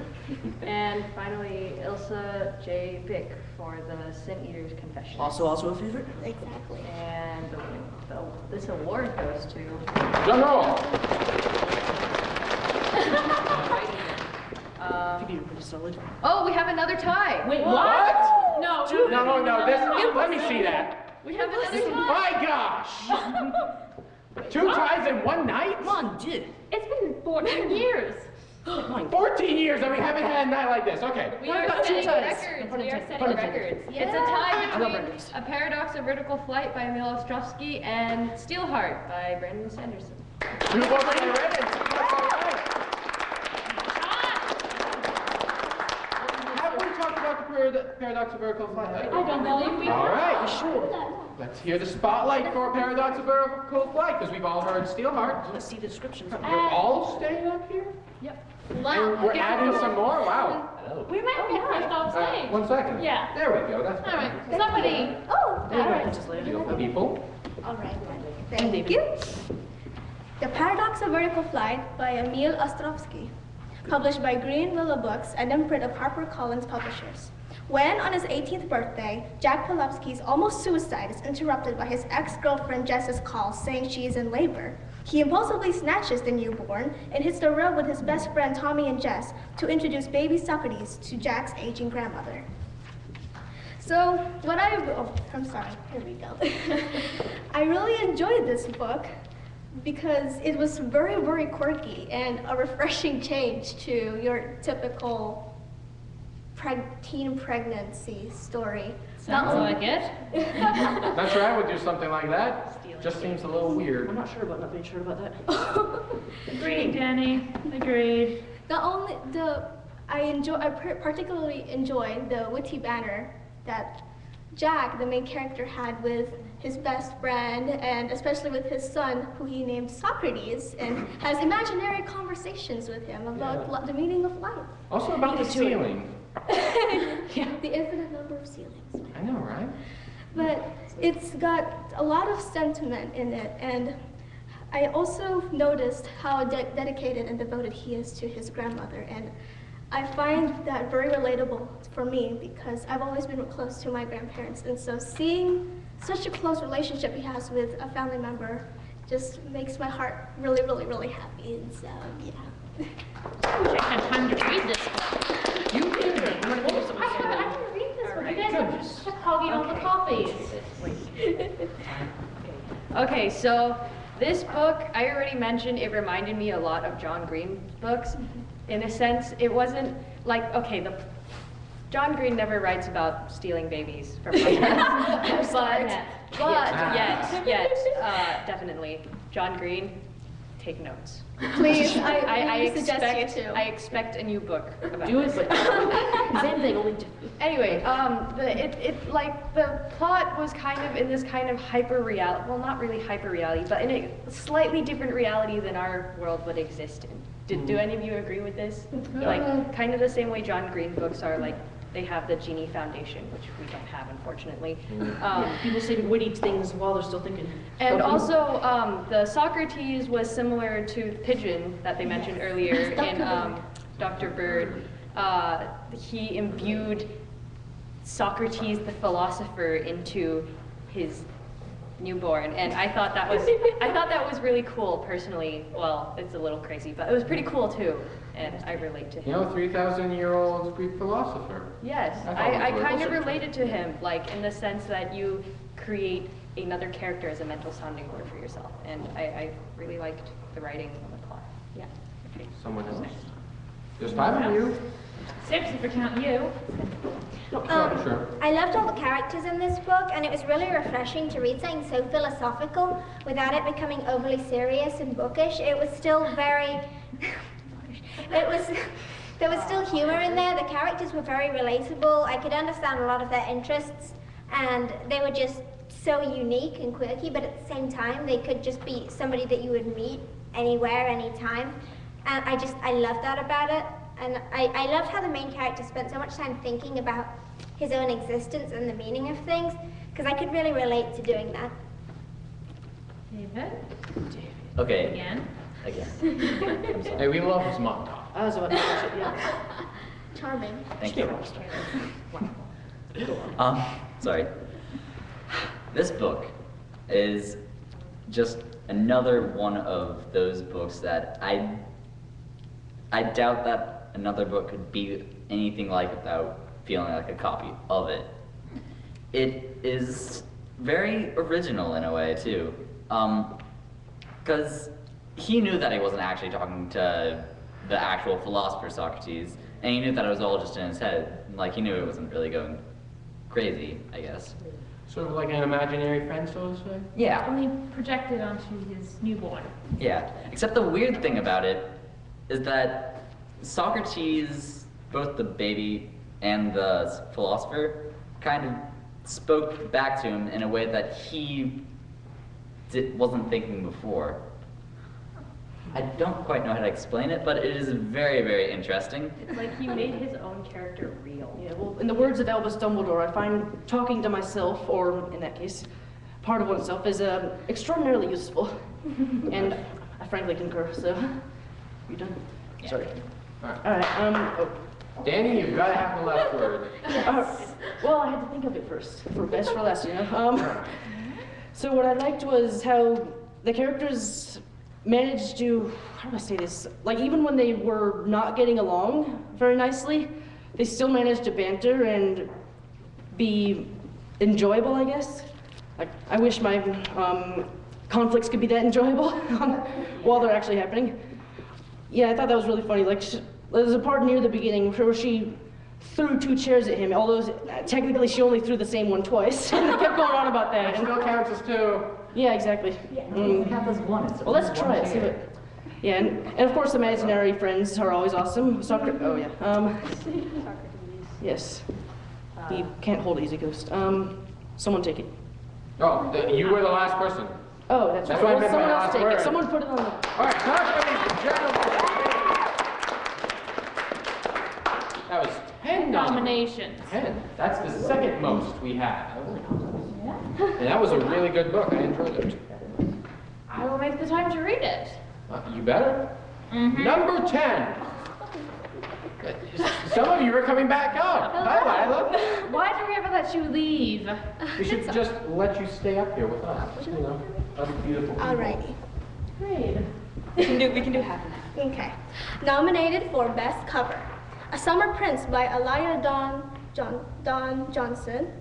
And finally, Ilsa J. Bick for the Sin Eater's Confession. Also a favorite. Exactly. And this award goes to... Drum roll. I think you're pretty solid. Oh, we have another tie. Wait, What? No. No, this, let me see that. We have another tie. My gosh! 2 ties in one night? Come on, dude. It's been 14 years. 14 years and we haven't had a night like this. Okay. We are got 2 setting ties. records. We are setting Pun intended. records. It's a tie I love between records. A Paradox of Vertical Flight by Emil Ostrovsky and Steelheart by Brandon Sanderson. You both already read it. That's all right. Have we talked about the Paradox of Vertical Flight? I don't believe we All have. right, sure. Let's hear the spotlight for Paradox of Vertical Flight, because we've all heard Steelheart. Let's see the descriptions. You're all staying up here? Yep. And we're adding some more? Wow. We might be first off stage. 1 second. Yeah. There we go. That's All right. better. Somebody. Oh, There you go, alright. Princess Leia. Beautiful people. All right, then. Thank you. The Paradox of Vertical Flight by Emil Ostrovsky, published by Green Willow Books and imprint of HarperCollins Publishers. When, on his 18th birthday, Jack Polowski's almost suicide is interrupted by his ex-girlfriend Jess's call saying she is in labor, he impulsively snatches the newborn and hits the road with his best friend Tommy and Jess to introduce baby Socrates to Jack's aging grandmother. So, I'm sorry, here we go. I really enjoyed this book because it was very, very quirky and a refreshing change to your typical teen pregnancy story. Sounds like it. Not sure I would do something like that. Just seems a little weird. I'm not being sure about that. Agreed, Danny. Agreed. I particularly enjoy the witty banter that Jack, the main character, had with his best friend, and especially with his son, who he named Socrates, and has imaginary conversations with him about the meaning of life. Also about the ceiling. The infinite number of ceilings. I know, right? But it's got a lot of sentiment in it, and I also noticed how dedicated and devoted he is to his grandmother, and I find that very relatable for me because I've always been close to my grandparents, and so seeing such a close relationship he has with a family member just makes my heart really, really, really happy, and so, yeah. I wish I had time to read this book. You did. I can read this book. You guys are just hogging all the copies. Okay, so this book, I already mentioned, it reminded me a lot of John Green books. In a sense, it wasn't like, okay, John Green never writes about stealing babies from mothers. Definitely. John Green, take notes. Please, I suggest you to. I expect a new book about Do this. it, but same thing, only different. Anyway, the plot was kind of in this kind of hyper reality, well, not really hyper reality, but in a slightly different reality than our world would exist in. Do any of you agree with this? Like, kind of the same way John Green books are, like, they have the Genie Foundation, which we don't have, unfortunately. People say witty things while they're still thinking. And also, the Socrates was similar to Pigeon that they mentioned earlier in Dr. Bird. He imbued Socrates the philosopher into his newborn, and I thought that was really cool personally. Well, it's a little crazy, but it was pretty cool too, and I relate to him. You know, 3,000-year-old Greek philosopher. Yes, I kind of related to him, like in the sense that you create another character as a mental sounding board for yourself, and I really liked the writing and the plot. Yeah. Okay. Someone else? There's 5 of you. 6 if we count you. Sure. I loved all the characters in this book, and it was really refreshing to read something so philosophical without it becoming overly serious and bookish. It was still very... There was still humor in there. The characters were very relatable. I could understand a lot of their interests, and they were just so unique and quirky, but at the same time, they could just be somebody that you would meet anywhere, anytime. And I love that about it. And I loved how the main character spent so much time thinking about his own existence and the meaning of things, because I could really relate to doing that. David? Okay. Again? Again. Hey, we love his mock talk. I was about to finish it, yeah. Charming. Thank you. Sorry. This book is just another one of those books that I doubt that another book could be anything like without feeling like a copy of it. It is very original in a way too, because he knew that he wasn't actually talking to the actual philosopher Socrates, and he knew that it was all just in his head. Like, he knew it wasn't really going crazy, I guess. Sort of like an imaginary friend, so to say? Yeah. Only projected onto his newborn. Yeah, except the weird thing about it is that Socrates, both the baby and the philosopher, kind of spoke back to him in a way that he wasn't thinking before. I don't quite know how to explain it, but it is very, very interesting. It's like he made his own character real. Yeah, well, in the words of Albus Dumbledore, I find talking to myself, or in that case, part of oneself, is extraordinarily useful. And I frankly concur, so. You done? Yeah. Sorry. All right. All right, oh. Danny, you've got to have the last word. Well, I had to think of it first, for best for last, you know. So what I liked was how the characters managed to, how do I say this? Like, even when they were not getting along very nicely, they still managed to banter and be enjoyable, I guess. Like, I wish my conflicts could be that enjoyable while they're actually happening. Yeah, I thought that was really funny. Like, there's a part near the beginning where she threw 2 chairs at him, although technically she only threw the same one twice. And they kept going on about that. It still counts as 2. Yeah, exactly. Yeah. Count as 1. It's Well, let's only try one it. See chair. what. Yeah, and of course, imaginary friends are always awesome. Oh yeah. Yes. He can't hold Easy Ghost. Someone take it. Oh, you were the last person. Oh, that's That's right. what I meant by Someone else last take word. it. Someone put it on the. All right, clap, ladies and gentlemen. That was 10 Nominations. 10. That's the second most we have. And that was a really good book. I enjoyed it. I will make the time to read it. You better. Number 10. Some of you are coming back up. Hi, Lila. Why do we ever let you leave? We should just let you stay up here with us. You know, us beautiful people. Alrighty. Great. We can do half and half. Okay. Nominated for Best Cover. A Summer Prince by Elia Don Johnson.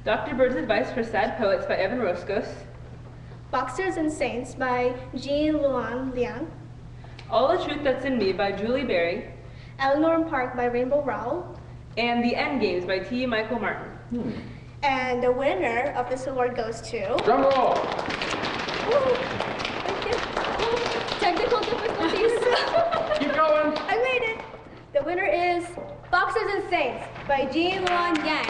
Dr. Bird's Advice for Sad Poets by Evan Roscos. Boxers and Saints by Jean Luan Liang. All the Truth That's in Me by Julie Berry. Eleanor Park by Rainbow Rowell. And The End Games by T. Michael Martin. And the winner of this award goes to... Drum roll. Woo! Thank you. Technical difficulties. Keep going. I made it. The winner is Boxers and Saints by Jean Luan Yang.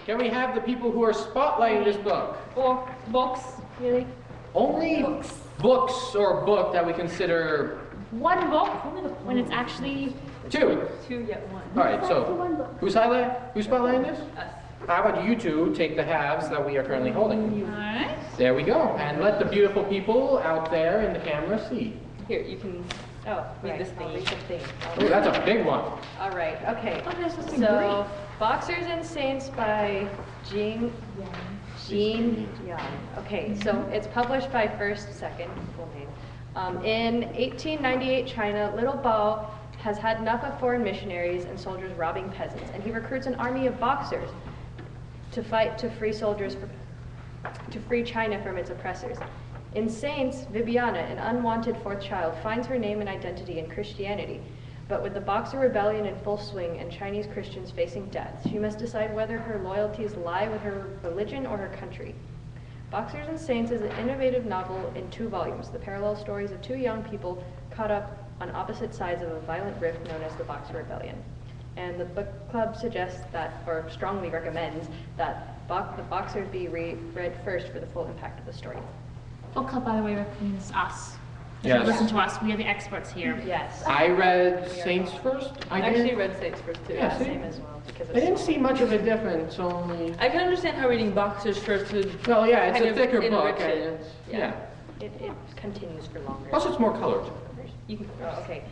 Can we have the people who are spotlighting this book? Books, really? Only books or book that we consider One book when it's actually 2. 2 yet 1. All right, so who's spotlighting this? Us. How about you two take the halves that we are currently holding? Alright. There we go. And let the beautiful people out there in the camera see. Here, you can read this I'll read thing. the thing. Oh, that's a big one. All right, okay. Oh, there's supposed to be So, Boxers and Saints by Jean Young. Okay, so it's published by First Second, full name. In 1898 China, Little Bao has had enough of foreign missionaries and soldiers robbing peasants, and he recruits an army of boxers to fight to free China from its oppressors. In Saints, Viviana, an unwanted 4th child, finds her name and identity in Christianity. But with the Boxer Rebellion in full swing and Chinese Christians facing death, she must decide whether her loyalties lie with her religion or her country. Boxers and Saints is an innovative novel in 2 volumes, the parallel stories of 2 young people caught up on opposite sides of a violent rift known as the Boxer Rebellion. And the book club suggests that, or strongly recommends, that the box would be read first for the full impact of the story. Book club, by the way, means us. Yes. Listen to us. We are the experts here. Yes. I read Saints first. I actually read Saints first too. Yeah, see? Same as well. Because I didn't see much of a difference, only... I can understand how reading Boxers first would Well, yeah, it's kind a of thicker book. enrich And it. it's, yeah. It continues for longer. Plus, it's more colored. You can, okay.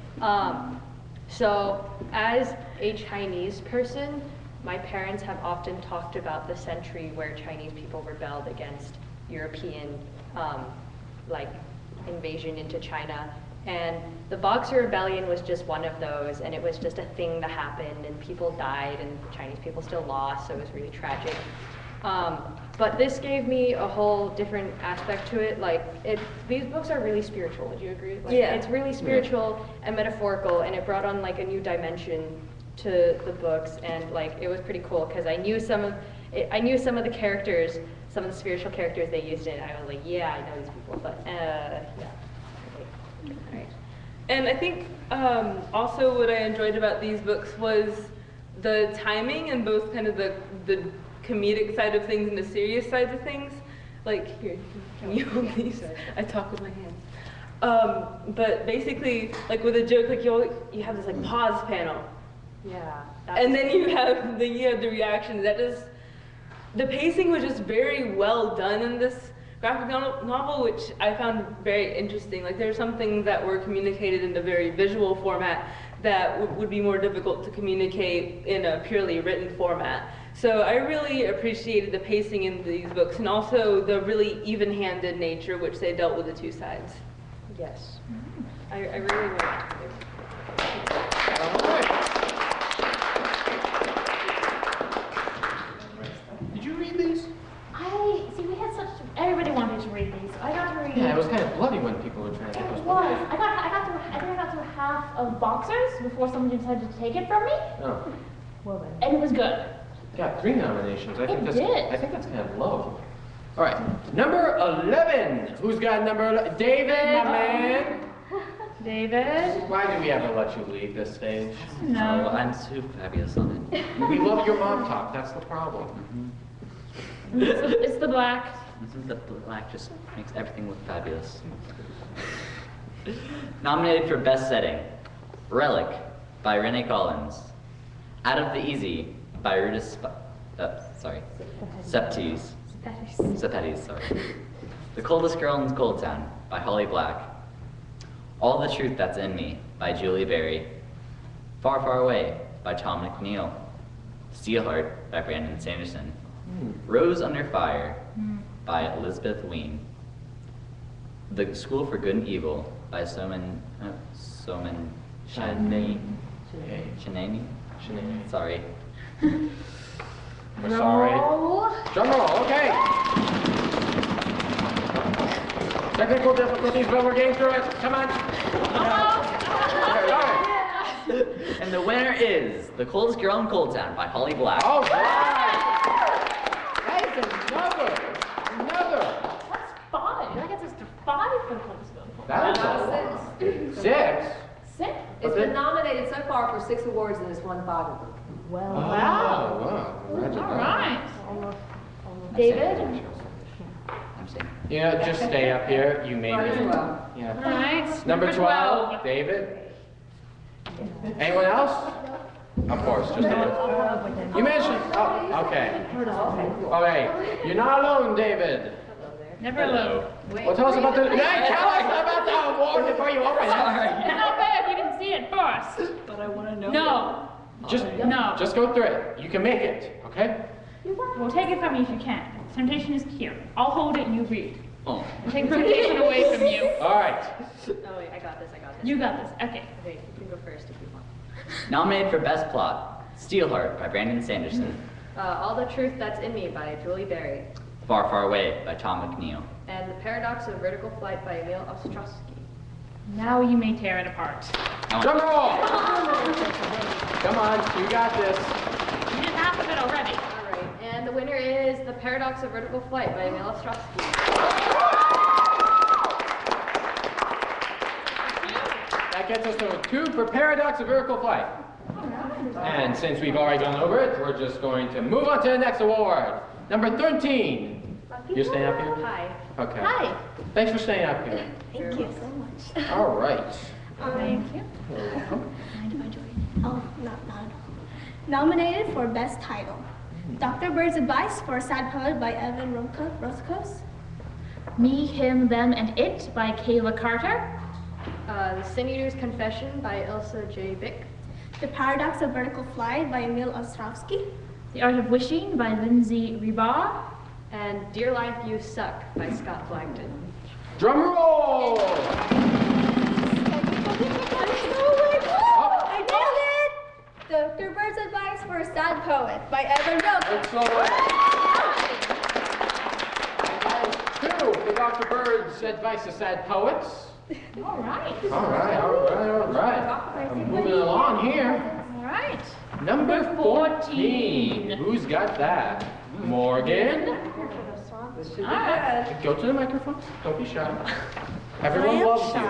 So as a Chinese person, my parents have often talked about the century where Chinese people rebelled against European, like, invasion into China. And the Boxer Rebellion was just one of those, and it was just a thing that happened, and people died, and Chinese people still lost, so it was really tragic. But this gave me a whole different aspect to it. Like, these books are really spiritual. Would you agree? Like, Yeah. It's really spiritual and metaphorical, and it brought on like a new dimension to the books, and like it was pretty cool because I knew some of the characters, some of the spiritual characters they used in it. I was like, yeah, I know these people, but yeah. Okay. All right. And I think also what I enjoyed about these books was the timing and both kind of the comedic side of things and the serious sides of things. Like, here, can you hold these? I talk with my hands. But basically, like with a joke, like you have this like pause panel. Yeah. And then you have the reaction. The pacing was just very well done in this graphic novel, which I found very interesting. Like there are some things that were communicated in a very visual format that would be more difficult to communicate in a purely written format. So I really appreciated the pacing in these books and also the really even-handed nature which they dealt with the two sides. Yes. I really liked it. All right. Did you read these? Everybody wanted to read these. I got to read. Yeah, it was kind of bloody when people were trying to get those It books. was. I think I got through half of Boxers before somebody decided to take it from me, Oh. and it was good. Got 3 nominations. I think It that's did. I think that's kind of low. All right, number 11. Who's got number 11? David, my man. David. Why do we ever let you leave this stage? No. Oh, I'm too fabulous on it. We love your mom talk. That's the problem. It's the black. The black just makes everything look fabulous. Nominated for Best Setting, Relic by Renee Collins, Out of the Easy by Sepetys, sorry. The Coldest Girl in Cold Town by Holly Black, All the Truth That's in Me by Julie Berry, Far, Far Away by Tom McNeil, Steelheart by Brandon Sanderson, Rose Under Fire by Elizabeth Ween, The School for Good and Evil by Soman Shanani. Sorry. We're sorry. Drum roll, okay. Technical difficulties, but we're getting through it. Come on. Okay, all right. And the winner is The Coldest Girl in Cold Town by Holly Black. All right. That is another. That's 5. That gets us to 5 for the Coldest Girl. That is 6. 6. It's been nominated so far for 6 awards and it's won 5 of them. Well, Oh, wow. Congratulations. All right. David? I'm saying. Yeah, just stay up here. You made Might as it. well. Yeah. All right. Number 12, David. Anyone else? Of course, just a You mentioned. Oh, okay. Okay. You're not alone, David. Never alone. Well, tell us about the. Hey, tell us about the award before you open it. It's not bad if you didn't see it first. But I want to know. No. No. Just go through it. You can make it, okay? Well, take it from me if you can. Temptation is here. I'll hold it and you read. Oh. I'll take the temptation away from you. All right. Oh wait, I got this. You got this. Okay. Okay, you can go first if you want. Nominated for Best Plot, Steelheart by Brandon Sanderson, All the Truth That's in Me by Julie Berry, Far, Far Away by Tom McNeil. and The Paradox of Vertical Flight by Emil Ostrowski. Now you may tear it apart. Drum roll. Come on, you got this. You did half of it already. All right, and the winner is The Paradox of Vertical Flight by Emil Ostrowski. That gets us to 2 for Paradox of Vertical Flight. And since we've already gone over it, we're just going to move on to the next award. Number 13. You staying up here? Hi. Okay. Hi. Thanks for staying up here. Thank you so much. All right. Thank you. You're welcome. Oh, not at all. Nominated for Best Title. Dr. Bird's Advice for a Sad Poet by Evan Roscos. Me, Him, Them, and It by Kayla Carter. The Sin Eater's Confession by Elsa J. Bick. The Paradox of Vertical Flight by Emil Ostrovsky. The Art of Wishing by Lindsay Rebar. And Dear Life, You Suck by Scott Blagden. Drum roll! I nailed it! Dr. Bird's Advice for a Sad Poet by Evan Roscos. Excellent. Two for Dr. Bird's Advice to Sad Poets. All right. All right. I'm moving along here. All right. Number 14. Who's got that? Morgan. All right. Go to the microphone. Don't be shy. Everyone loves you.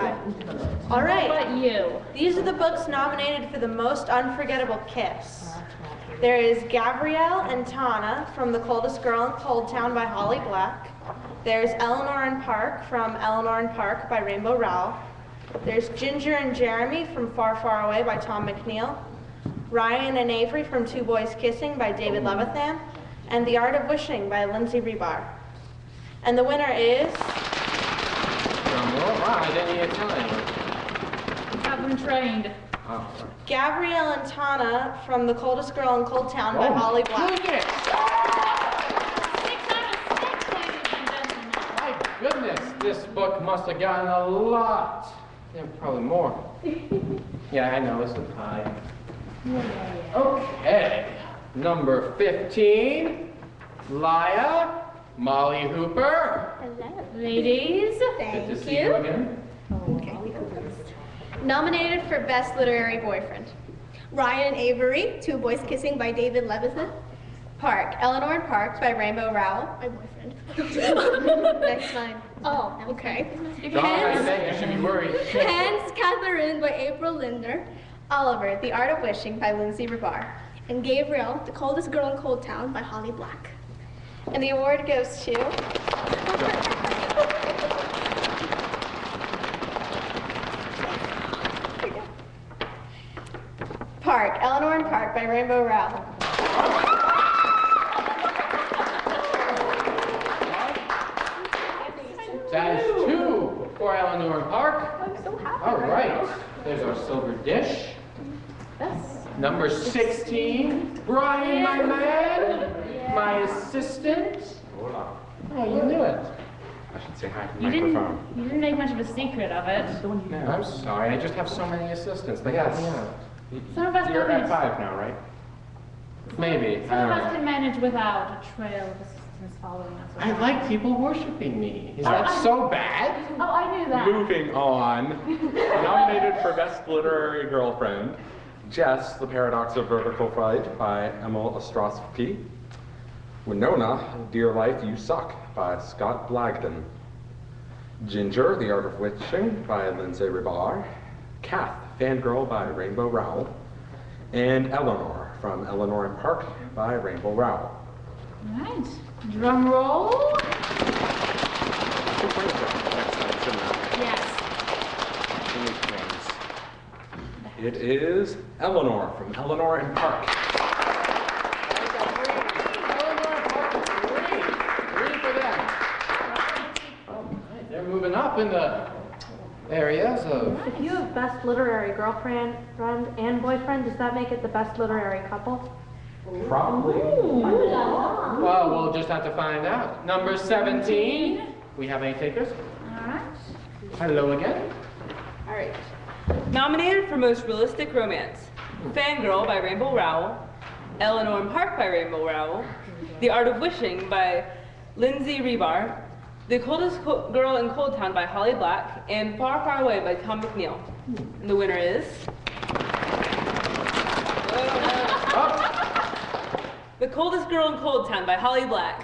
All right. What about you? These are the books nominated for the most unforgettable kiss. There is Gabrielle and Tana from The Coldest Girl in Cold Town by Holly Black. There's Eleanor and Park from Eleanor and Park by Rainbow Rowell. There's Ginger and Jeremy from Far, Far Away by Tom McNeil. Ryan and Avery from Two Boys Kissing by David Levithan. And The Art of Wishing by Lindsay Rebar. And the winner is... I didn't even tell anyone. Have them trained. Oh, Gabrielle and Tana from The Coldest Girl in Cold Town by Holly Black. Goodness. My goodness, this book must have gotten a lot. Yeah, probably more. Yeah, I know, it's a tie. Okay, number 15, Laya, Molly Hooper. Hello. Ladies. Good to see you again. Okay. Nominated for Best Literary Boyfriend. Ryan and Avery, Two Boys Kissing by David Levithan. Park, Eleanor and Park by Rainbow Rowell, my boyfriend. Next line. Oh, okay. You should be worried. Hans Catherine by April Linder. Oliver, The Art of Wishing by Lindsay Rebar. And Gabrielle, The Coldest Girl in Cold Town by Holly Black. And the award goes to... Park, Eleanor and Park by Rainbow Rowell. That is 2 for Eleanor and Park. I'm so happy. All right, there's our silver dish. Yes. Number 16, Brian, my man, my assistant. Hola. Oh, you knew it. I should say hi to the You didn't microphone. make much of a secret of it. I'm sorry, I just have so many assistants. They Yes. help me out. Some of us You're don't at 5 now, right? Maybe. Some I of don't us know. can manage without a trail of assistants following us I around. like people worshiping me. Is Oh, that I- so bad? Oh, I knew that. Moving on. Nominated for Best Literary Girlfriend, Jess, The Paradox of Vertical Flight by Emil Ostrowski. Winona, Dear Life, You Suck by Scott Blagden. Ginger, The Art of Wishing by Lindsay Rebar. Kath, Fangirl by Rainbow Rowell. And Eleanor from Eleanor and Park by Rainbow Rowell. All right. Drum roll. Yes. It is Eleanor from Eleanor and Park. Three for them. All right, they're moving up in the areas of... If you have best literary girlfriend, friend, and boyfriend, does that make it the best literary couple? Probably. Well, we'll just have to find out. Number 17. We have any takers? All right. Hello again. All right. Nominated for Most Realistic Romance, Fangirl by Rainbow Rowell, Eleanor and Park by Rainbow Rowell, The Art of Wishing by Lindsay Rebar, The Coldest Girl in Cold Town by Holly Black, and Far, Far Away by Tom McNeil. And the winner is... The Coldest Girl in Cold Town by Holly Black.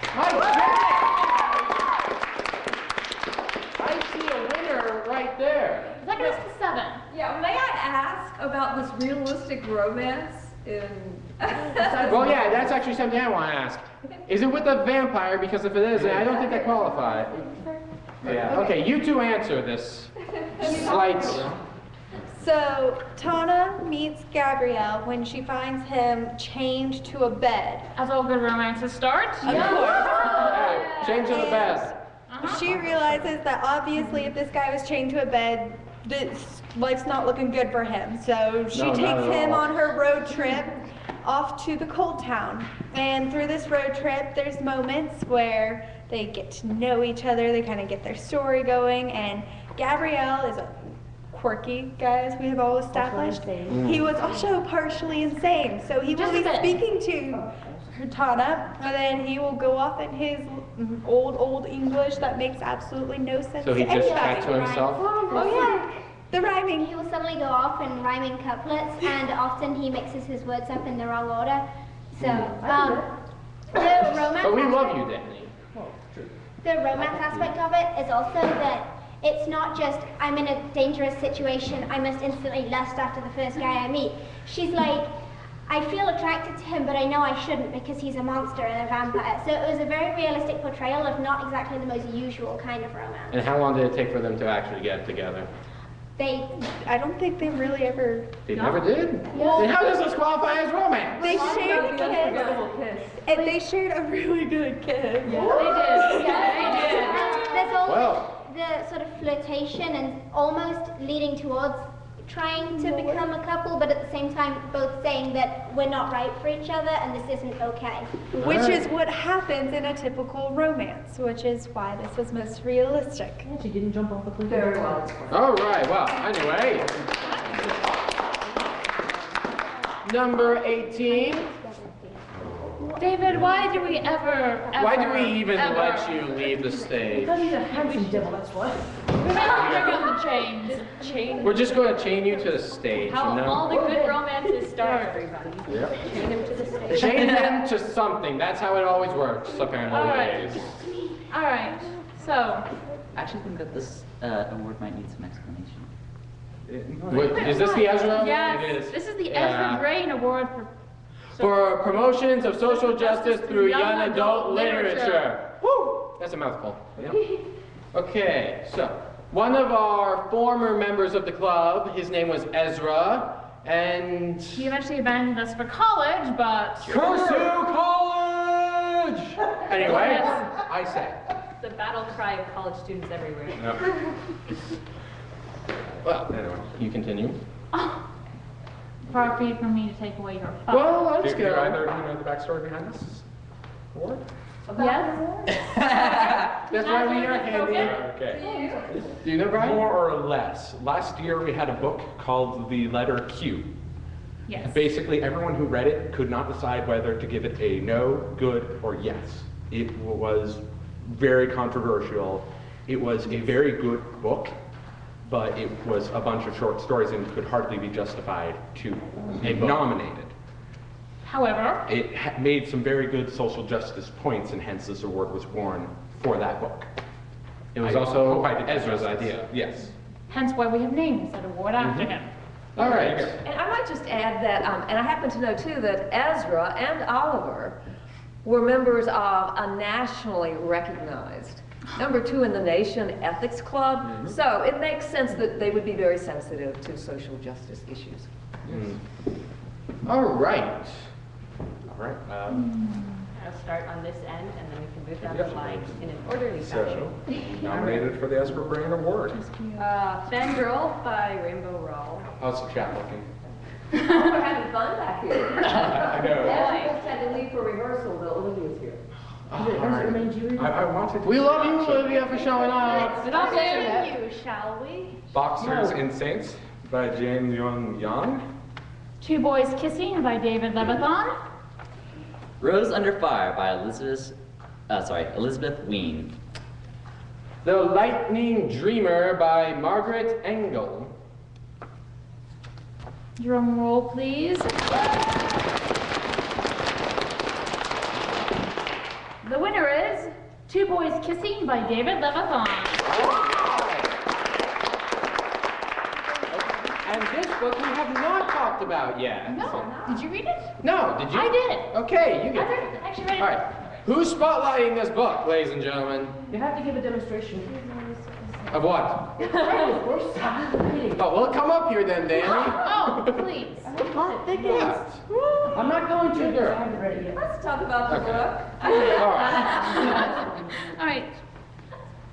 I see a winner right there. That goes to 7. Yeah, may I ask about this realistic romance? Well, yeah, that's actually something I want to ask. Is it with a vampire? Because if it is, I don't think that qualifies. Yeah. Okay, you two answer this. Slight. So, Tana meets Gabrielle when she finds him chained to a bed. As all good romances start. Of course. Change in the bed. She realizes that obviously if this guy was chained to a bed, this life's not looking good for him. So she No, not takes at him all. on her road trip off to the cold town. And through this road trip, there's moments where they get to know each other, they kind of get their story going, and Gabrielle is a quirky guy, as we have all established. He was also partially insane, so he will be speaking to Tana, and then he will go off in his old English that makes absolutely no sense So he to just anybody. chat to himself? Oh yeah, the rhyming. He will suddenly go off in rhyming couplets, and often he mixes his words up in the wrong order. So, the romance. But we love you, Danny. The romance aspect of it is also that it's not just, I'm in a dangerous situation, I must instantly lust after the first guy I meet. She's like, I feel attracted to him, but I know I shouldn't because he's a monster and a vampire. So it was a very realistic portrayal of not exactly the most usual kind of romance. And how long did it take for them to actually get together? I don't think they really ever. They never did? Well, Then how does this qualify as romance? They shared a kiss. And they shared a really good kiss. Yeah. They did. There's always Well. the sort of flirtation and almost leading towards trying to become a couple, but at the same time both saying that we're not right for each other and this isn't okay. Which is what happens in a typical romance, which is why this was most realistic. Yeah, she didn't jump off a cliff. Very well. All right, well, anyway. Number 18. David, why do we ever Why do we even let you leave the stage? Because he's a handsome devil, that's why. Bring on the chains. Chain. We're just going to chain you to the stage, How you know? all the good romances start, everybody. Yep. Chain him to the stage. Chain him to something. That's how it always works, apparently. All right. All right. So. I actually think that this award might need some explanation. Wait, is this the Ezra? Yes. It is. This is the Yeah. Ezra Brain Award For promotions of social justice through young adult literature. Woo! That's a mouthful. Yep. Okay, so one of our former members of the club, his name was Ezra, and He eventually abandoned us for college, but. Curse you, college! Anyway, I say. The battle cry of college students everywhere. Well, anyway, you continue. Far be it from me to take away your fun. Well, let's Do go. either of you know the backstory behind this award? Yes? That's why we are handy. Okay. Do you know, Brian? More or less. Last year we had a book called The Letter Q. Yes. Basically, everyone who read it could not decide whether to give it a no, good, or yes. It was very controversial. It was a very good book, but it was a bunch of short stories and could hardly be justified to be nominated. However, It made some very good social justice points, and hence this award was born for that book. It was I also hope I did Ezra's justice. idea. Yes. hence why we have named said award after him. All right. And I might just add that, and I happen to know too that Ezra and Oliver were members of a nationally recognized #2 in the nation ethics club. So it makes sense that they would be very sensitive to social justice issues. All right. All right. I'll start on this end, and then we can move down the line in an orderly So, fashion. nominated for the Esper Brain Award. Fangirl by Rainbow Rawl. How's the chat looking? Oh, we're having fun back here. I know. Ezra just had to leave for rehearsal, but Olivia's here. I wanted to. We love you, Olivia, for showing up. Continue, shall we? Boxers and Saints by Jane Young Yang. Two Boys Kissing by David Levithon. Rose Under Fire by Elizabeth Ween. The Lightning Dreamer by Margaret Engel. Drum roll, please. The winner is Two Boys Kissing by David Levithon. And this book we have not talked talked about yet. No. Did you read it? No, did you? I did. Okay, you get I it. actually read it. All right. Who's spotlighting this book, ladies and gentlemen? You have to give a demonstration. Of what? Oh, well, come up here then, Danny. Oh, please. What? I'm not going to, girl. Let's talk about the book. All right. All right.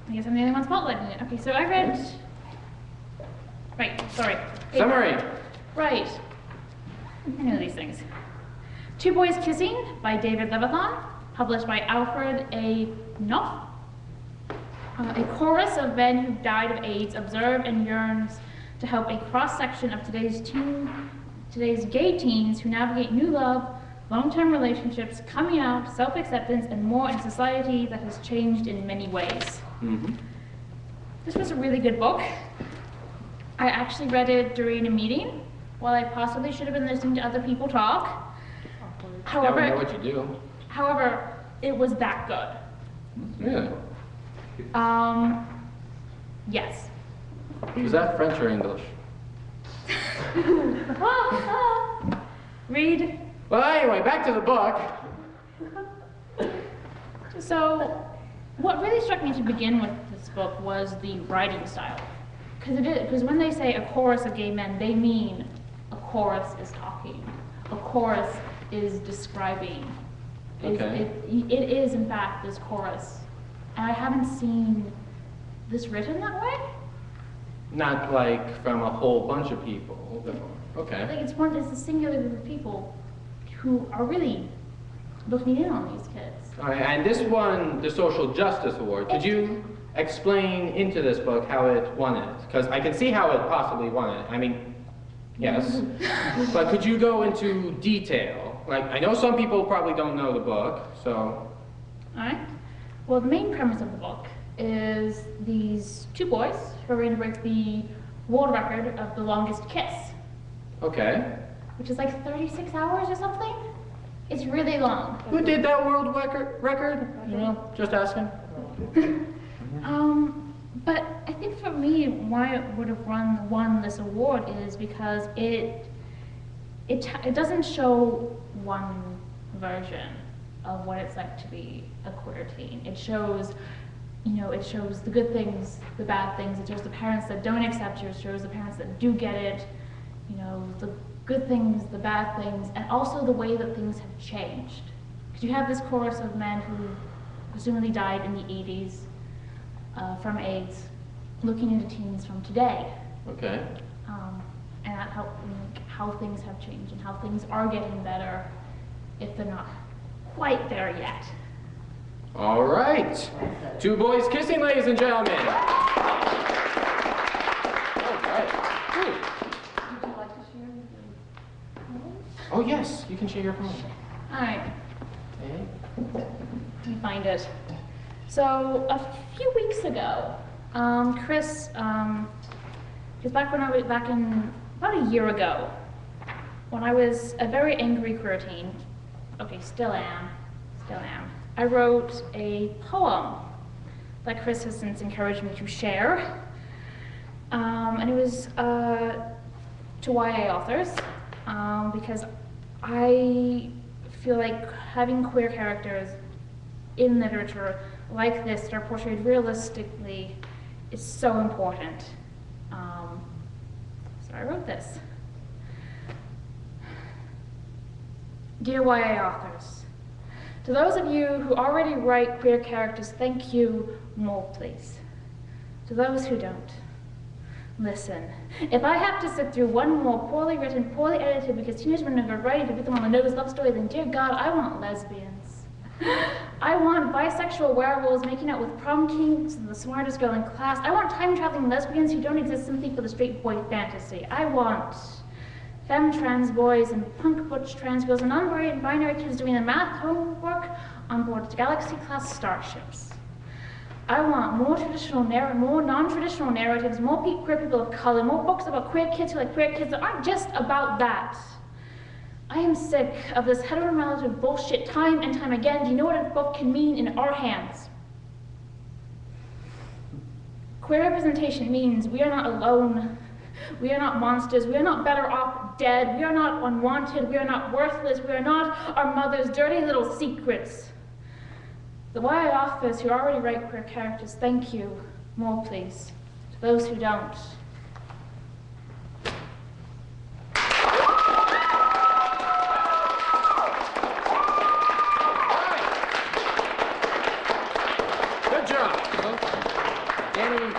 I guess I'm the only one spotlighting it. Okay, so I read. Right, sorry. Summary. Right. I know these things. Two Boys Kissing by David Levithan, published by Alfred A. Knopf. A chorus of men who died of AIDS observe and yearns to help a cross-section of today's gay teens who navigate new love, long-term relationships, coming out, self-acceptance, and more in society that has changed in many ways. This was a really good book. I actually read it during a meeting, while I possibly should have been listening to other people talk. However, Now we know what you do. However, it was that good. Yeah. Yes. Was that French or English? Read. Well, anyway, back to the book. So, what really struck me to begin with this book was the writing style. Because when they say a chorus of gay men, they mean a chorus is talking. A chorus is describing. Okay. It is, in fact, this chorus. And I haven't seen this written that way. Not like from a whole bunch of people. Okay. Like it's a singular group of people who are really looking in on these kids. All right, and this won the Social Justice Award. Could you explain into this book how it won it? Because I can see how it possibly won it. I mean, yes. But could you go into detail? Like, I know some people probably don't know the book, so. All right. Well, the main premise of the book is these two boys who are going to break the world record of the longest kiss. Okay. Which is like 36 hours or something. It's really long. Who did that world record? You know, just asking. But I think for me, why it would have won this award is because it doesn't show one version of what it's like to be a queer teen. It shows, it shows the good things, the bad things. It shows the parents that don't accept you. It shows the parents that do get it. The good things, the bad things, and also the way that things have changed. Because you have this chorus of men who presumably died in the 80s from AIDS, looking into teens from today. Okay. And how things have changed and how things are getting better if they're not quite there yet. All right. Two Boys Kissing, ladies and gentlemen. All right. Oh, yes, you can share your phone. All right. Okay. Let me find it. So a few weeks ago, Chris, because back in about a year ago, when I was a very angry queer teen, okay, still am, I wrote a poem that Chris has since encouraged me to share, and it was to YA authors, because I feel like having queer characters in literature like this that are portrayed realistically is so important. So I wrote this. Dear YA authors, to those of you who already write queer characters, thank you, more please. To those who don't, listen. If I have to sit through one more poorly written, poorly edited, because teenage women are writing to beat them on the nose love story, then dear God, I want lesbians. I want bisexual werewolves making out with prom kings and the smartest girl in class. I want time-traveling lesbians who don't exist simply for the straight boy fantasy. I want femme trans boys and punk butch trans girls and non-binary kids doing the math homework on board galaxy-class starships. I want more non-traditional narratives, more queer people of color, more books about queer kids who like queer kids that aren't just about that. I am sick of this heteronormative bullshit time and time again. Do you know what a book can mean in our hands? Queer representation means we are not alone. We are not monsters. We are not better off dead. We are not unwanted. We are not worthless. We are not our mother's dirty little secrets. The YA authors who already write queer characters, thank you. More, please. To those who don't. Good job. Danny,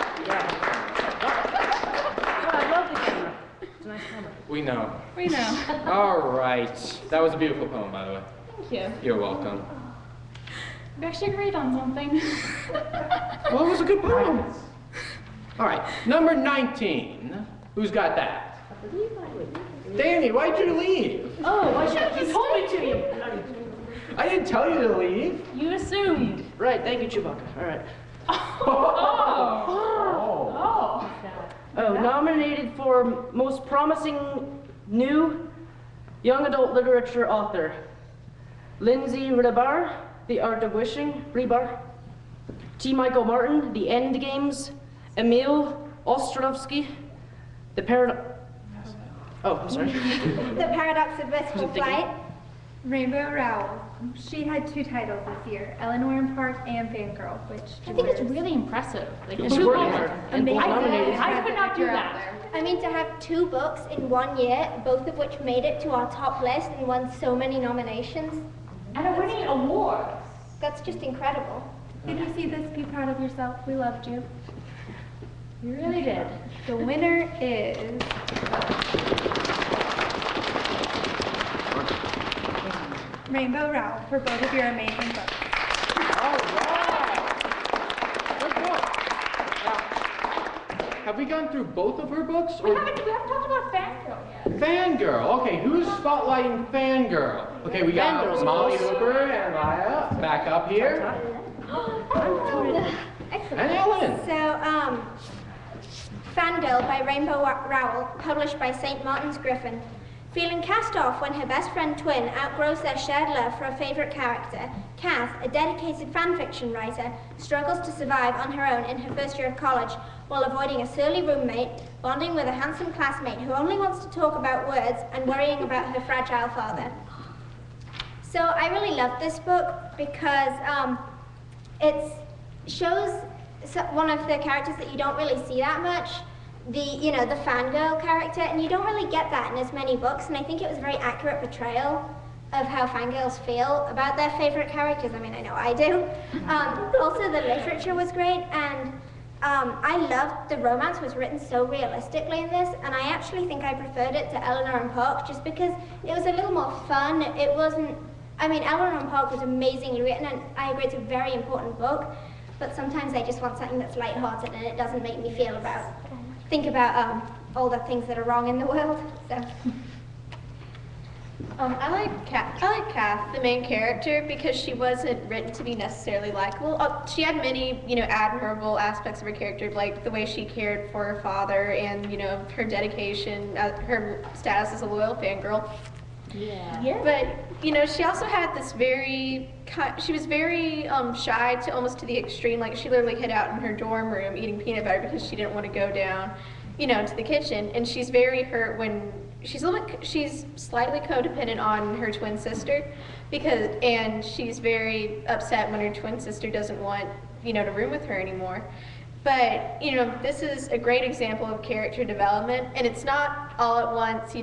I love the camera. It's a nice camera. we know. We know. All right. That was a beautiful poem, by the way. Thank you. You're welcome. We actually agreed on something. Well, it was a good poem. All right, number 19. Who's got that? Danny, why'd you leave? Oh, why should you told me to you? I didn't tell you to leave. You assumed. Right, thank you, Chewbacca. All right. Oh, nominated for Most Promising New Young Adult Literature Author. Lindsay Rebar, The Art of Wishing, Rebar. T. Michael Martin, The End Games. Emil Ostrovsky, The Paradox. Oh, I'm sorry. The Paradox of Vertical Flight. Rainbow Rowell. She had 2 titles this year, Eleanor in Park and Fangirl, which I think it's really impressive. Like, Good work, and both nominated. I could not do that. I mean, to have 2 books in 1 year, both of which made it to our top list and won so many nominations. And are winning awards. That's just incredible. Did you see this? Be proud of yourself. We loved you. You really did. The winner is Rainbow Rowell for both of your amazing books. All right. Good book. Now, have we gone through both of her books? We haven't talked about Fangirl yet. Fangirl. Okay, who's spotlighting Fangirl? Okay, we got Fangirl's Molly close. Hooper and Laya back up here. Excellent. And Ellen. So, Fangirl by Rainbow Rowell, published by St. Martin's Griffin. Feeling cast off when her best friend twin outgrows their shared love for a favorite character, Kath, a dedicated fanfiction writer, struggles to survive on her own in her first year of college while avoiding a surly roommate, bonding with a handsome classmate who only wants to talk about words, and worrying about her fragile father. So I really love this book because it shows one of the characters that you don't really see that much, the fangirl character, and you don't really get that in as many books, and I think it was a very accurate portrayal of how fangirls feel about their favorite characters. I mean, I know I do. Also, the literature was great, and I loved the romance was written so realistically in this, and I actually think I preferred it to Eleanor and Park just because it was a little more fun. It wasn't, I mean, Eleanor and Park was amazingly written, and I agree it's a very important book, but sometimes I just want something that's lighthearted and it doesn't make me think about all the things that are wrong in the world. So. I like Kath, the main character, because she wasn't written to be necessarily likable. She had many, admirable aspects of her character, like the way she cared for her father and, her dedication, her status as a loyal fangirl. Yeah. But, she also had this she was very shy to almost to the extreme. Like, she literally hid out in her dorm room eating peanut butter because she didn't want to go down, to the kitchen. And she's very hurt when she's slightly codependent on her twin sister and she's very upset when her twin sister doesn't want, to room with her anymore. But, this is a great example of character development, and it's not all at once,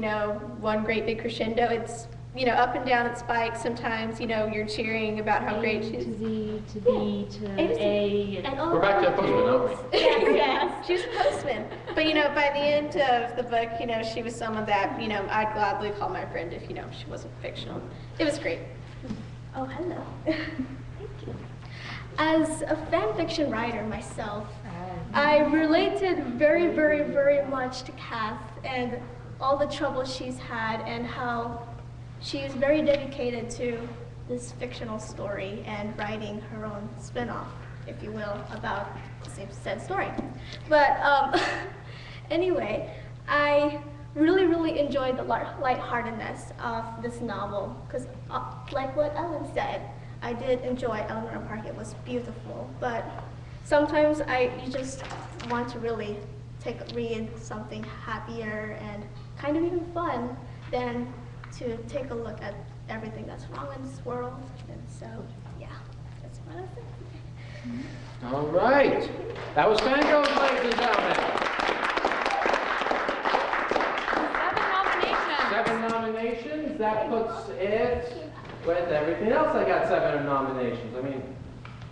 one great big crescendo. It's, up and down, it spikes. Sometimes, you're cheering about how great she is. To Z, to B, to A. We're back to the postman, aren't we? Yeah, she was a postman. But, by the end of the book, she was someone that, I'd gladly call my friend if, she wasn't fictional. It was great. Oh, hello. Thank you. As a fan fiction writer myself, I related very, very, very much to Kath and all the trouble she's had and how she is very dedicated to this fictional story and writing her own spin-off, if you will, about the same said story. But anyway, I really, really enjoyed the lightheartedness of this novel because, like what Ellen said, I did enjoy Eleanor Park. It was beautiful, but sometimes you just want to really read something happier and kind of even fun than to take a look at everything that's wrong in this world. And so, yeah, that's what I think. All right. That was Fangirls, ladies and gentlemen. 7 nominations. That puts it with everything else. I got 7 nominations. I mean,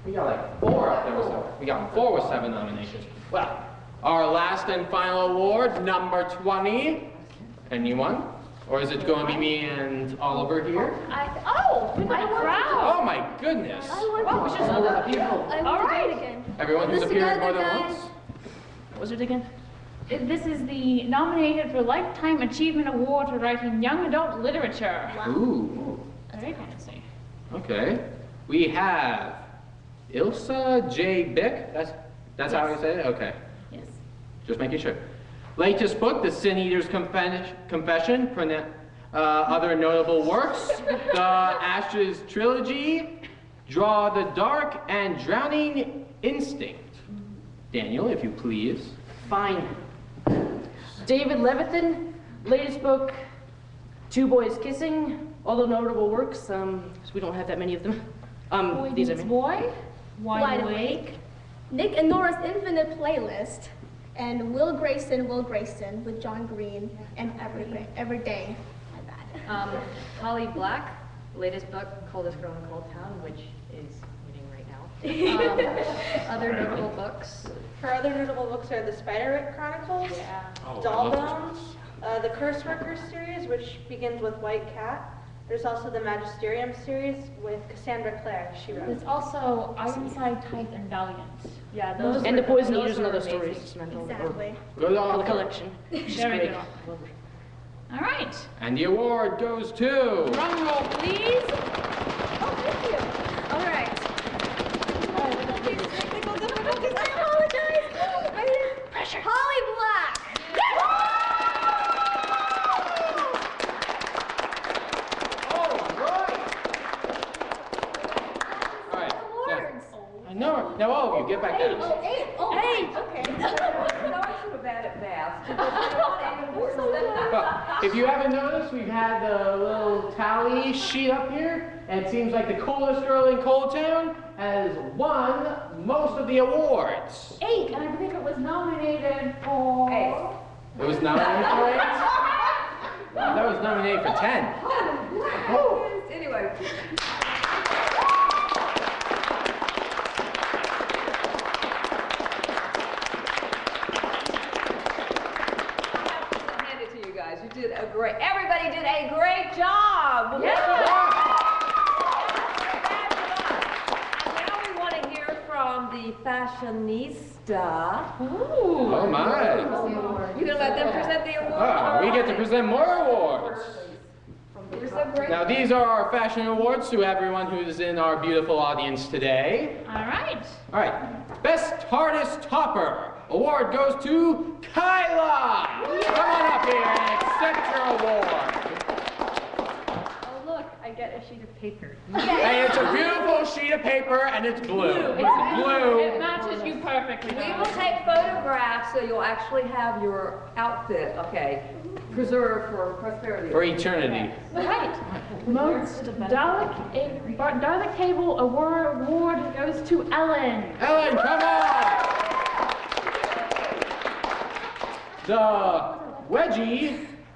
we got like 4 up there. So we got 4 with 7 nominations. Well, our last and final award, number 20. Anyone? Or is it going to be me and Oliver here? Oh my Oh my goodness. Wow, it's just a lot of people. All right. Everyone who's appeared more than once? What was it again? This is the nominated for Lifetime Achievement Award for writing young adult literature. Ooh. Very fancy. Okay. We have Ilsa J. Bick. That's how you say it? Okay. Yes. Just making sure. Latest book, The Sin Eater's Confession. Other notable works, the Ashes Trilogy, Draw the Dark, and Drowning Instinct. Daniel, if you please. Fine. David Levithan, latest book, Two Boys Kissing, all the notable works, so we don't have that many of them. These I mean. Boy, Wide Awake, Nick and Nora's Infinite Playlist, and Will Grayson with John Green, and Every Day. My bad. Holly Black, latest book, Coldest Girl in Cold Town, which is reading right now. Other notable books. Her other notable books are the Spider Chronicles, Oh, Doll Bones, the Curse Workers series, which begins with White Cat. There's also the Magisterium series with Cassandra Clare, she wrote. There's also Ironside, Tithe, and Valiant. Yeah, those And were, the Poison those Eaters and were other amazing. stories. Exactly. Good For the offer. collection. She's Very great. good offer. All right. And the award goes to... Drum roll, please. Oh, thank you. All right. Technical difficulties. I apologize. Pressure. Holly Black. No, now all of you, get back down. Eight. Okay. No, I should have bad at math. Well, if you haven't noticed, we've had the little tally sheet up here, and it seems like the coolest girl in Cold Town has won most of the awards. 8, and I believe it was nominated for... It was nominated for 8? Wow, that was nominated for 10. Anyway. You did a great, everybody did a great job. Yeah. And now we want to hear from the fashionista. Ooh. Oh my. You gonna let them present the award? Ah, we get to present more awards. You're so great. Now these are our fashion awards to everyone who's in our beautiful audience today. All right. All right, Best Hardest Topper. Award goes to Kyla! Come on up here and accept your award. Oh, look, I get a sheet of paper. And it's a beautiful sheet of paper and it's blue. It's blue. It matches you perfectly. We will take photographs so you'll actually have your outfit, okay, preserved for prosperity. For eternity. All right. Most Dalek Table Award goes to Ellen. Ellen, come on! The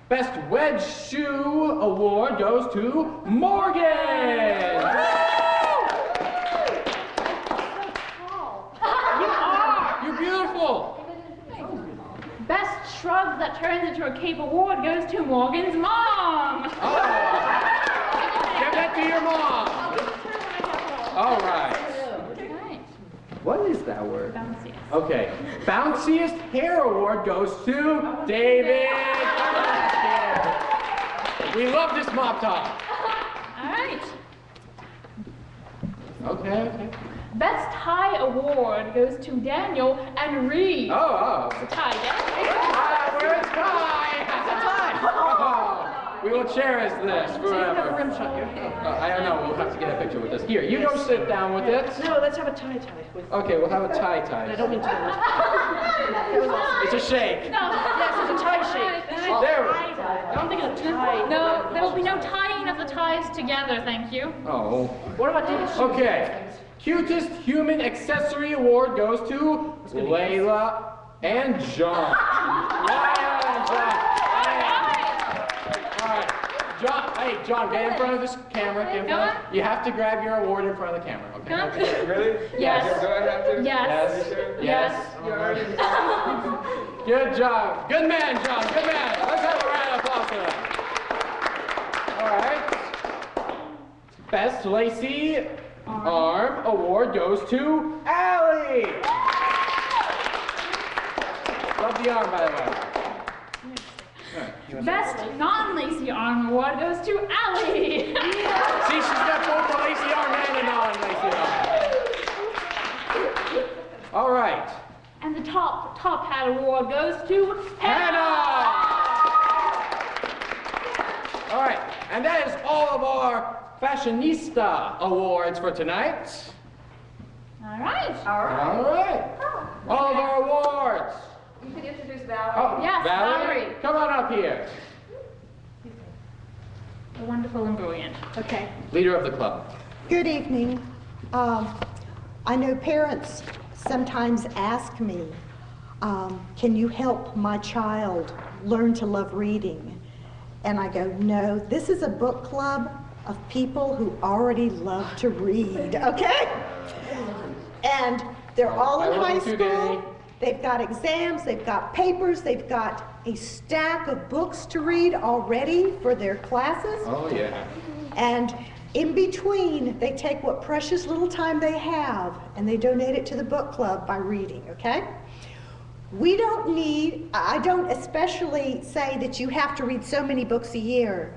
Best Wedge Shoe Award goes to Morgan! You are. You're beautiful! Best Shrug That Turns Into a Cape Award goes to Morgan's mom. Oh. Give that to your mom! All right. What is that word? Bounciest. Okay. Bounciest Hair Award goes to David. We love this mop top. All right. Okay. Best Tie Award goes to Daniel and Reed. Oh. It's a tie, yeah? Where's Ty? That's a tie. Oh. We will cherish this forever. rim shot here. I don't know. We'll have to get a picture with this. Here, you go sit down with it. No, let's have a tie-tie. Okay, we'll have a I tie-tie. don't mean to. It's a shake. No. Yes, it's a tie shake. There we go. I'm thinking of tie. No, there will be no tying of the ties together, thank you. Oh. What about David's shoes? Okay. Cutest Human Accessory Award goes to Layla and John. Layla and John. All right. John, hey, John, get in front of this camera. Get in front of, you have to grab your award in front of the camera, okay? Really? Yes. Do I have to? Yes. Yes. Good job. Good man, John. Good man. Let's have a round of applause for that. All right. Best Lacy Arm Award goes to Allie. Love the arm, by the way. Best non-lacy arm award goes to Allie. See, she's got both the lacy arm and a non-lacy arm. All right. And the top hat award goes to Hannah! All right, and that is all of our Fashionista Awards for tonight. All right. All right. All of our awards. You can introduce Valerie. Oh, Yes, Valerie, come on up here. Wonderful and brilliant. Okay. Leader of the club. Good evening. I know parents sometimes ask me, can you help my child learn to love reading? And I go, no, this is a book club of people who already love to read, okay? And they're all in high school. They've got exams, they've got papers, they've got a stack of books to read already for their classes. Oh, yeah. And in between, they take what precious little time they have and they donate it to the book club by reading, okay? We don't need, I don't especially say that you have to read so many books a year.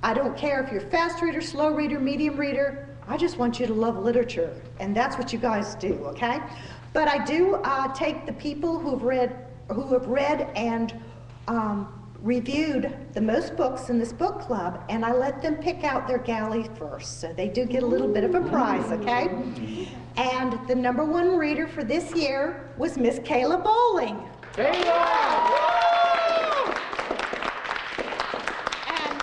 I don't care if you're a fast reader, slow reader, medium reader. I just want you to love literature, and that's what you guys do, okay? But I do take the people who have read and reviewed the most books in this book club, and I let them pick out their galley first. So they do get a little bit of a prize, okay? And the #1 reader for this year was Miss Kayla Bowling. And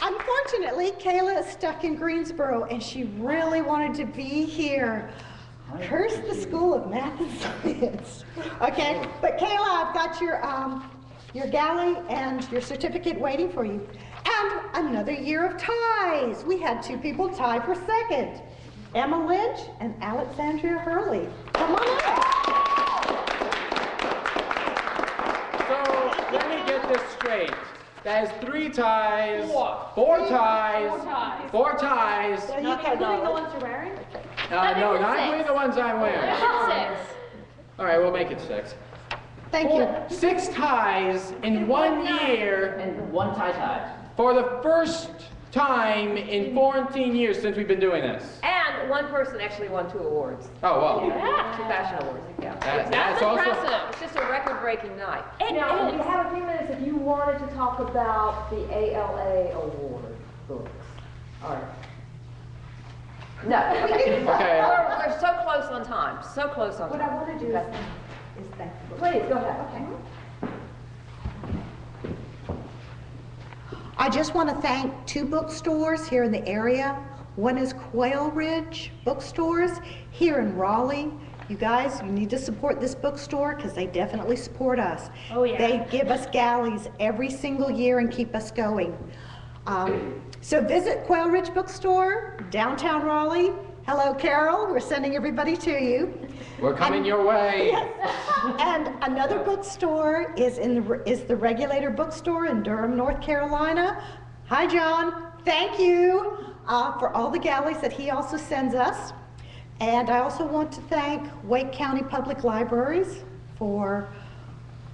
unfortunately, Kayla is stuck in Greensboro, and she really wanted to be here. Curse the School of Math and Science. Okay, but Kayla, I've got your galley and your certificate waiting for you. And another year of ties. We had 2 people tie for second. Emma Lynch and Alexandria Hurley. Come on up. So, let me get this straight. That is 3 ties, 4 ties, 4 ties. Not including the ones you're wearing? No, not including the ones I'm wearing. 6. All right, we'll make it 6. Thank you. 6 ties in 1 year. And 1 tie. For the first time in 14 years since we've been doing this. And one person actually won 2 awards. Oh, well. 2 fashion awards. Yeah. That's also impressive. It's just a record-breaking night. Now, we have a few minutes if you wanted to talk about the ALA award books. All right. No. Okay. Okay. We're so close on time. So close on time. What I want to do is thank you. Please, go ahead. Okay. I just want to thank 2 bookstores here in the area. One is Quail Ridge Bookstores here in Raleigh. You guys, you need to support this bookstore because they definitely support us. Oh, yeah. They give us galleys every single year and keep us going. So visit Quail Ridge Bookstore, downtown Raleigh. Hello, Carol. We're sending everybody to you. We're coming your way. Yes. And another bookstore is the Regulator Bookstore in Durham, North Carolina. Hi, John. Thank you for all the galleys that he also sends us. And I also want to thank Wake County Public Libraries for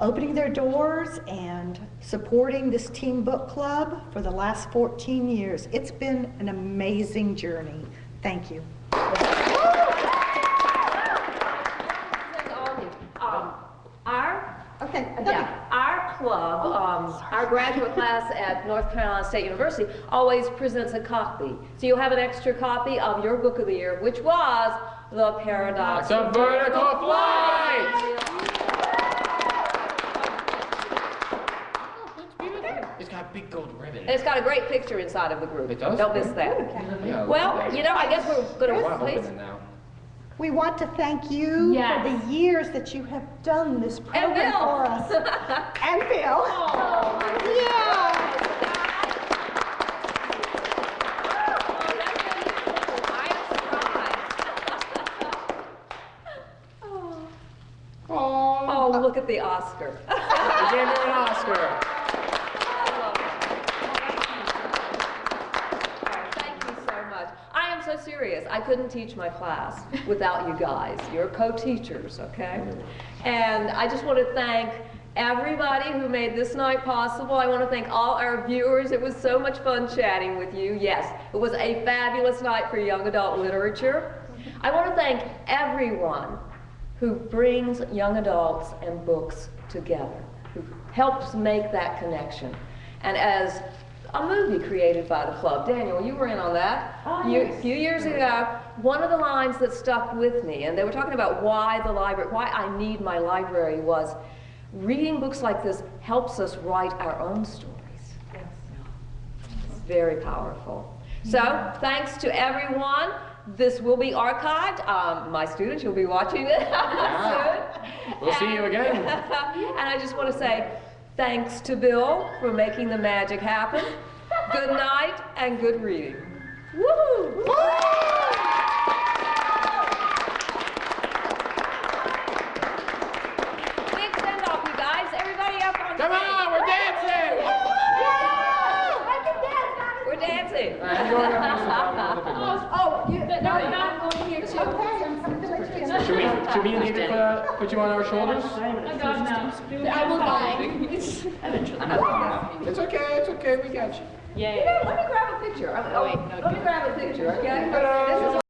opening their doors and supporting this Team Book Club for the last 14 years. It's been an amazing journey. Thank you. Our Okay. Yeah, our club, our graduate class at North Carolina State University always presents a copy. So you'll have an extra copy of your book of the year, which was The Paradox of Vertical Flight! It's got a big gold ribbon. And it's got a great picture inside of the group. It does? Don't miss that. Yeah, Well, you know, I guess we're going wow, to, please. open it now. We want to thank you Yes. for the years that you have done this program Bill. for us. And Bill. Yeah. Oh, look at the Oscar. We gave her an Oscar. Thank you so much. I am so serious. I couldn't teach my class without you guys. You're co-teachers, okay? And I just want to thank everybody who made this night possible. I want to thank all our viewers. It was so much fun chatting with you. Yes, it was a fabulous night for young adult literature. I want to thank everyone who brings young adults and books together, who helps make that connection. And as a movie created by the club, Daniel, you were in on that. A few years ago, one of the lines that stuck with me, and they were talking about why I need my library, was reading books like this helps us write our own stories. Yes. It's very powerful. So, thanks to everyone. This will be archived. My students, you'll be watching it soon. We'll see you again. And I just want to say thanks to Bill for making the magic happen. Good night and good reading. Woo! Big send off, you guys. Everybody up on Come stage. on, we're dancing! We're dancing. Oh, you. No, I'm going here too. Okay. Should we need to put you on our shoulders? Oh God, no. I will die. I'm not going It's okay, we got you. You know, let me grab a picture. Let me grab a picture, okay? This is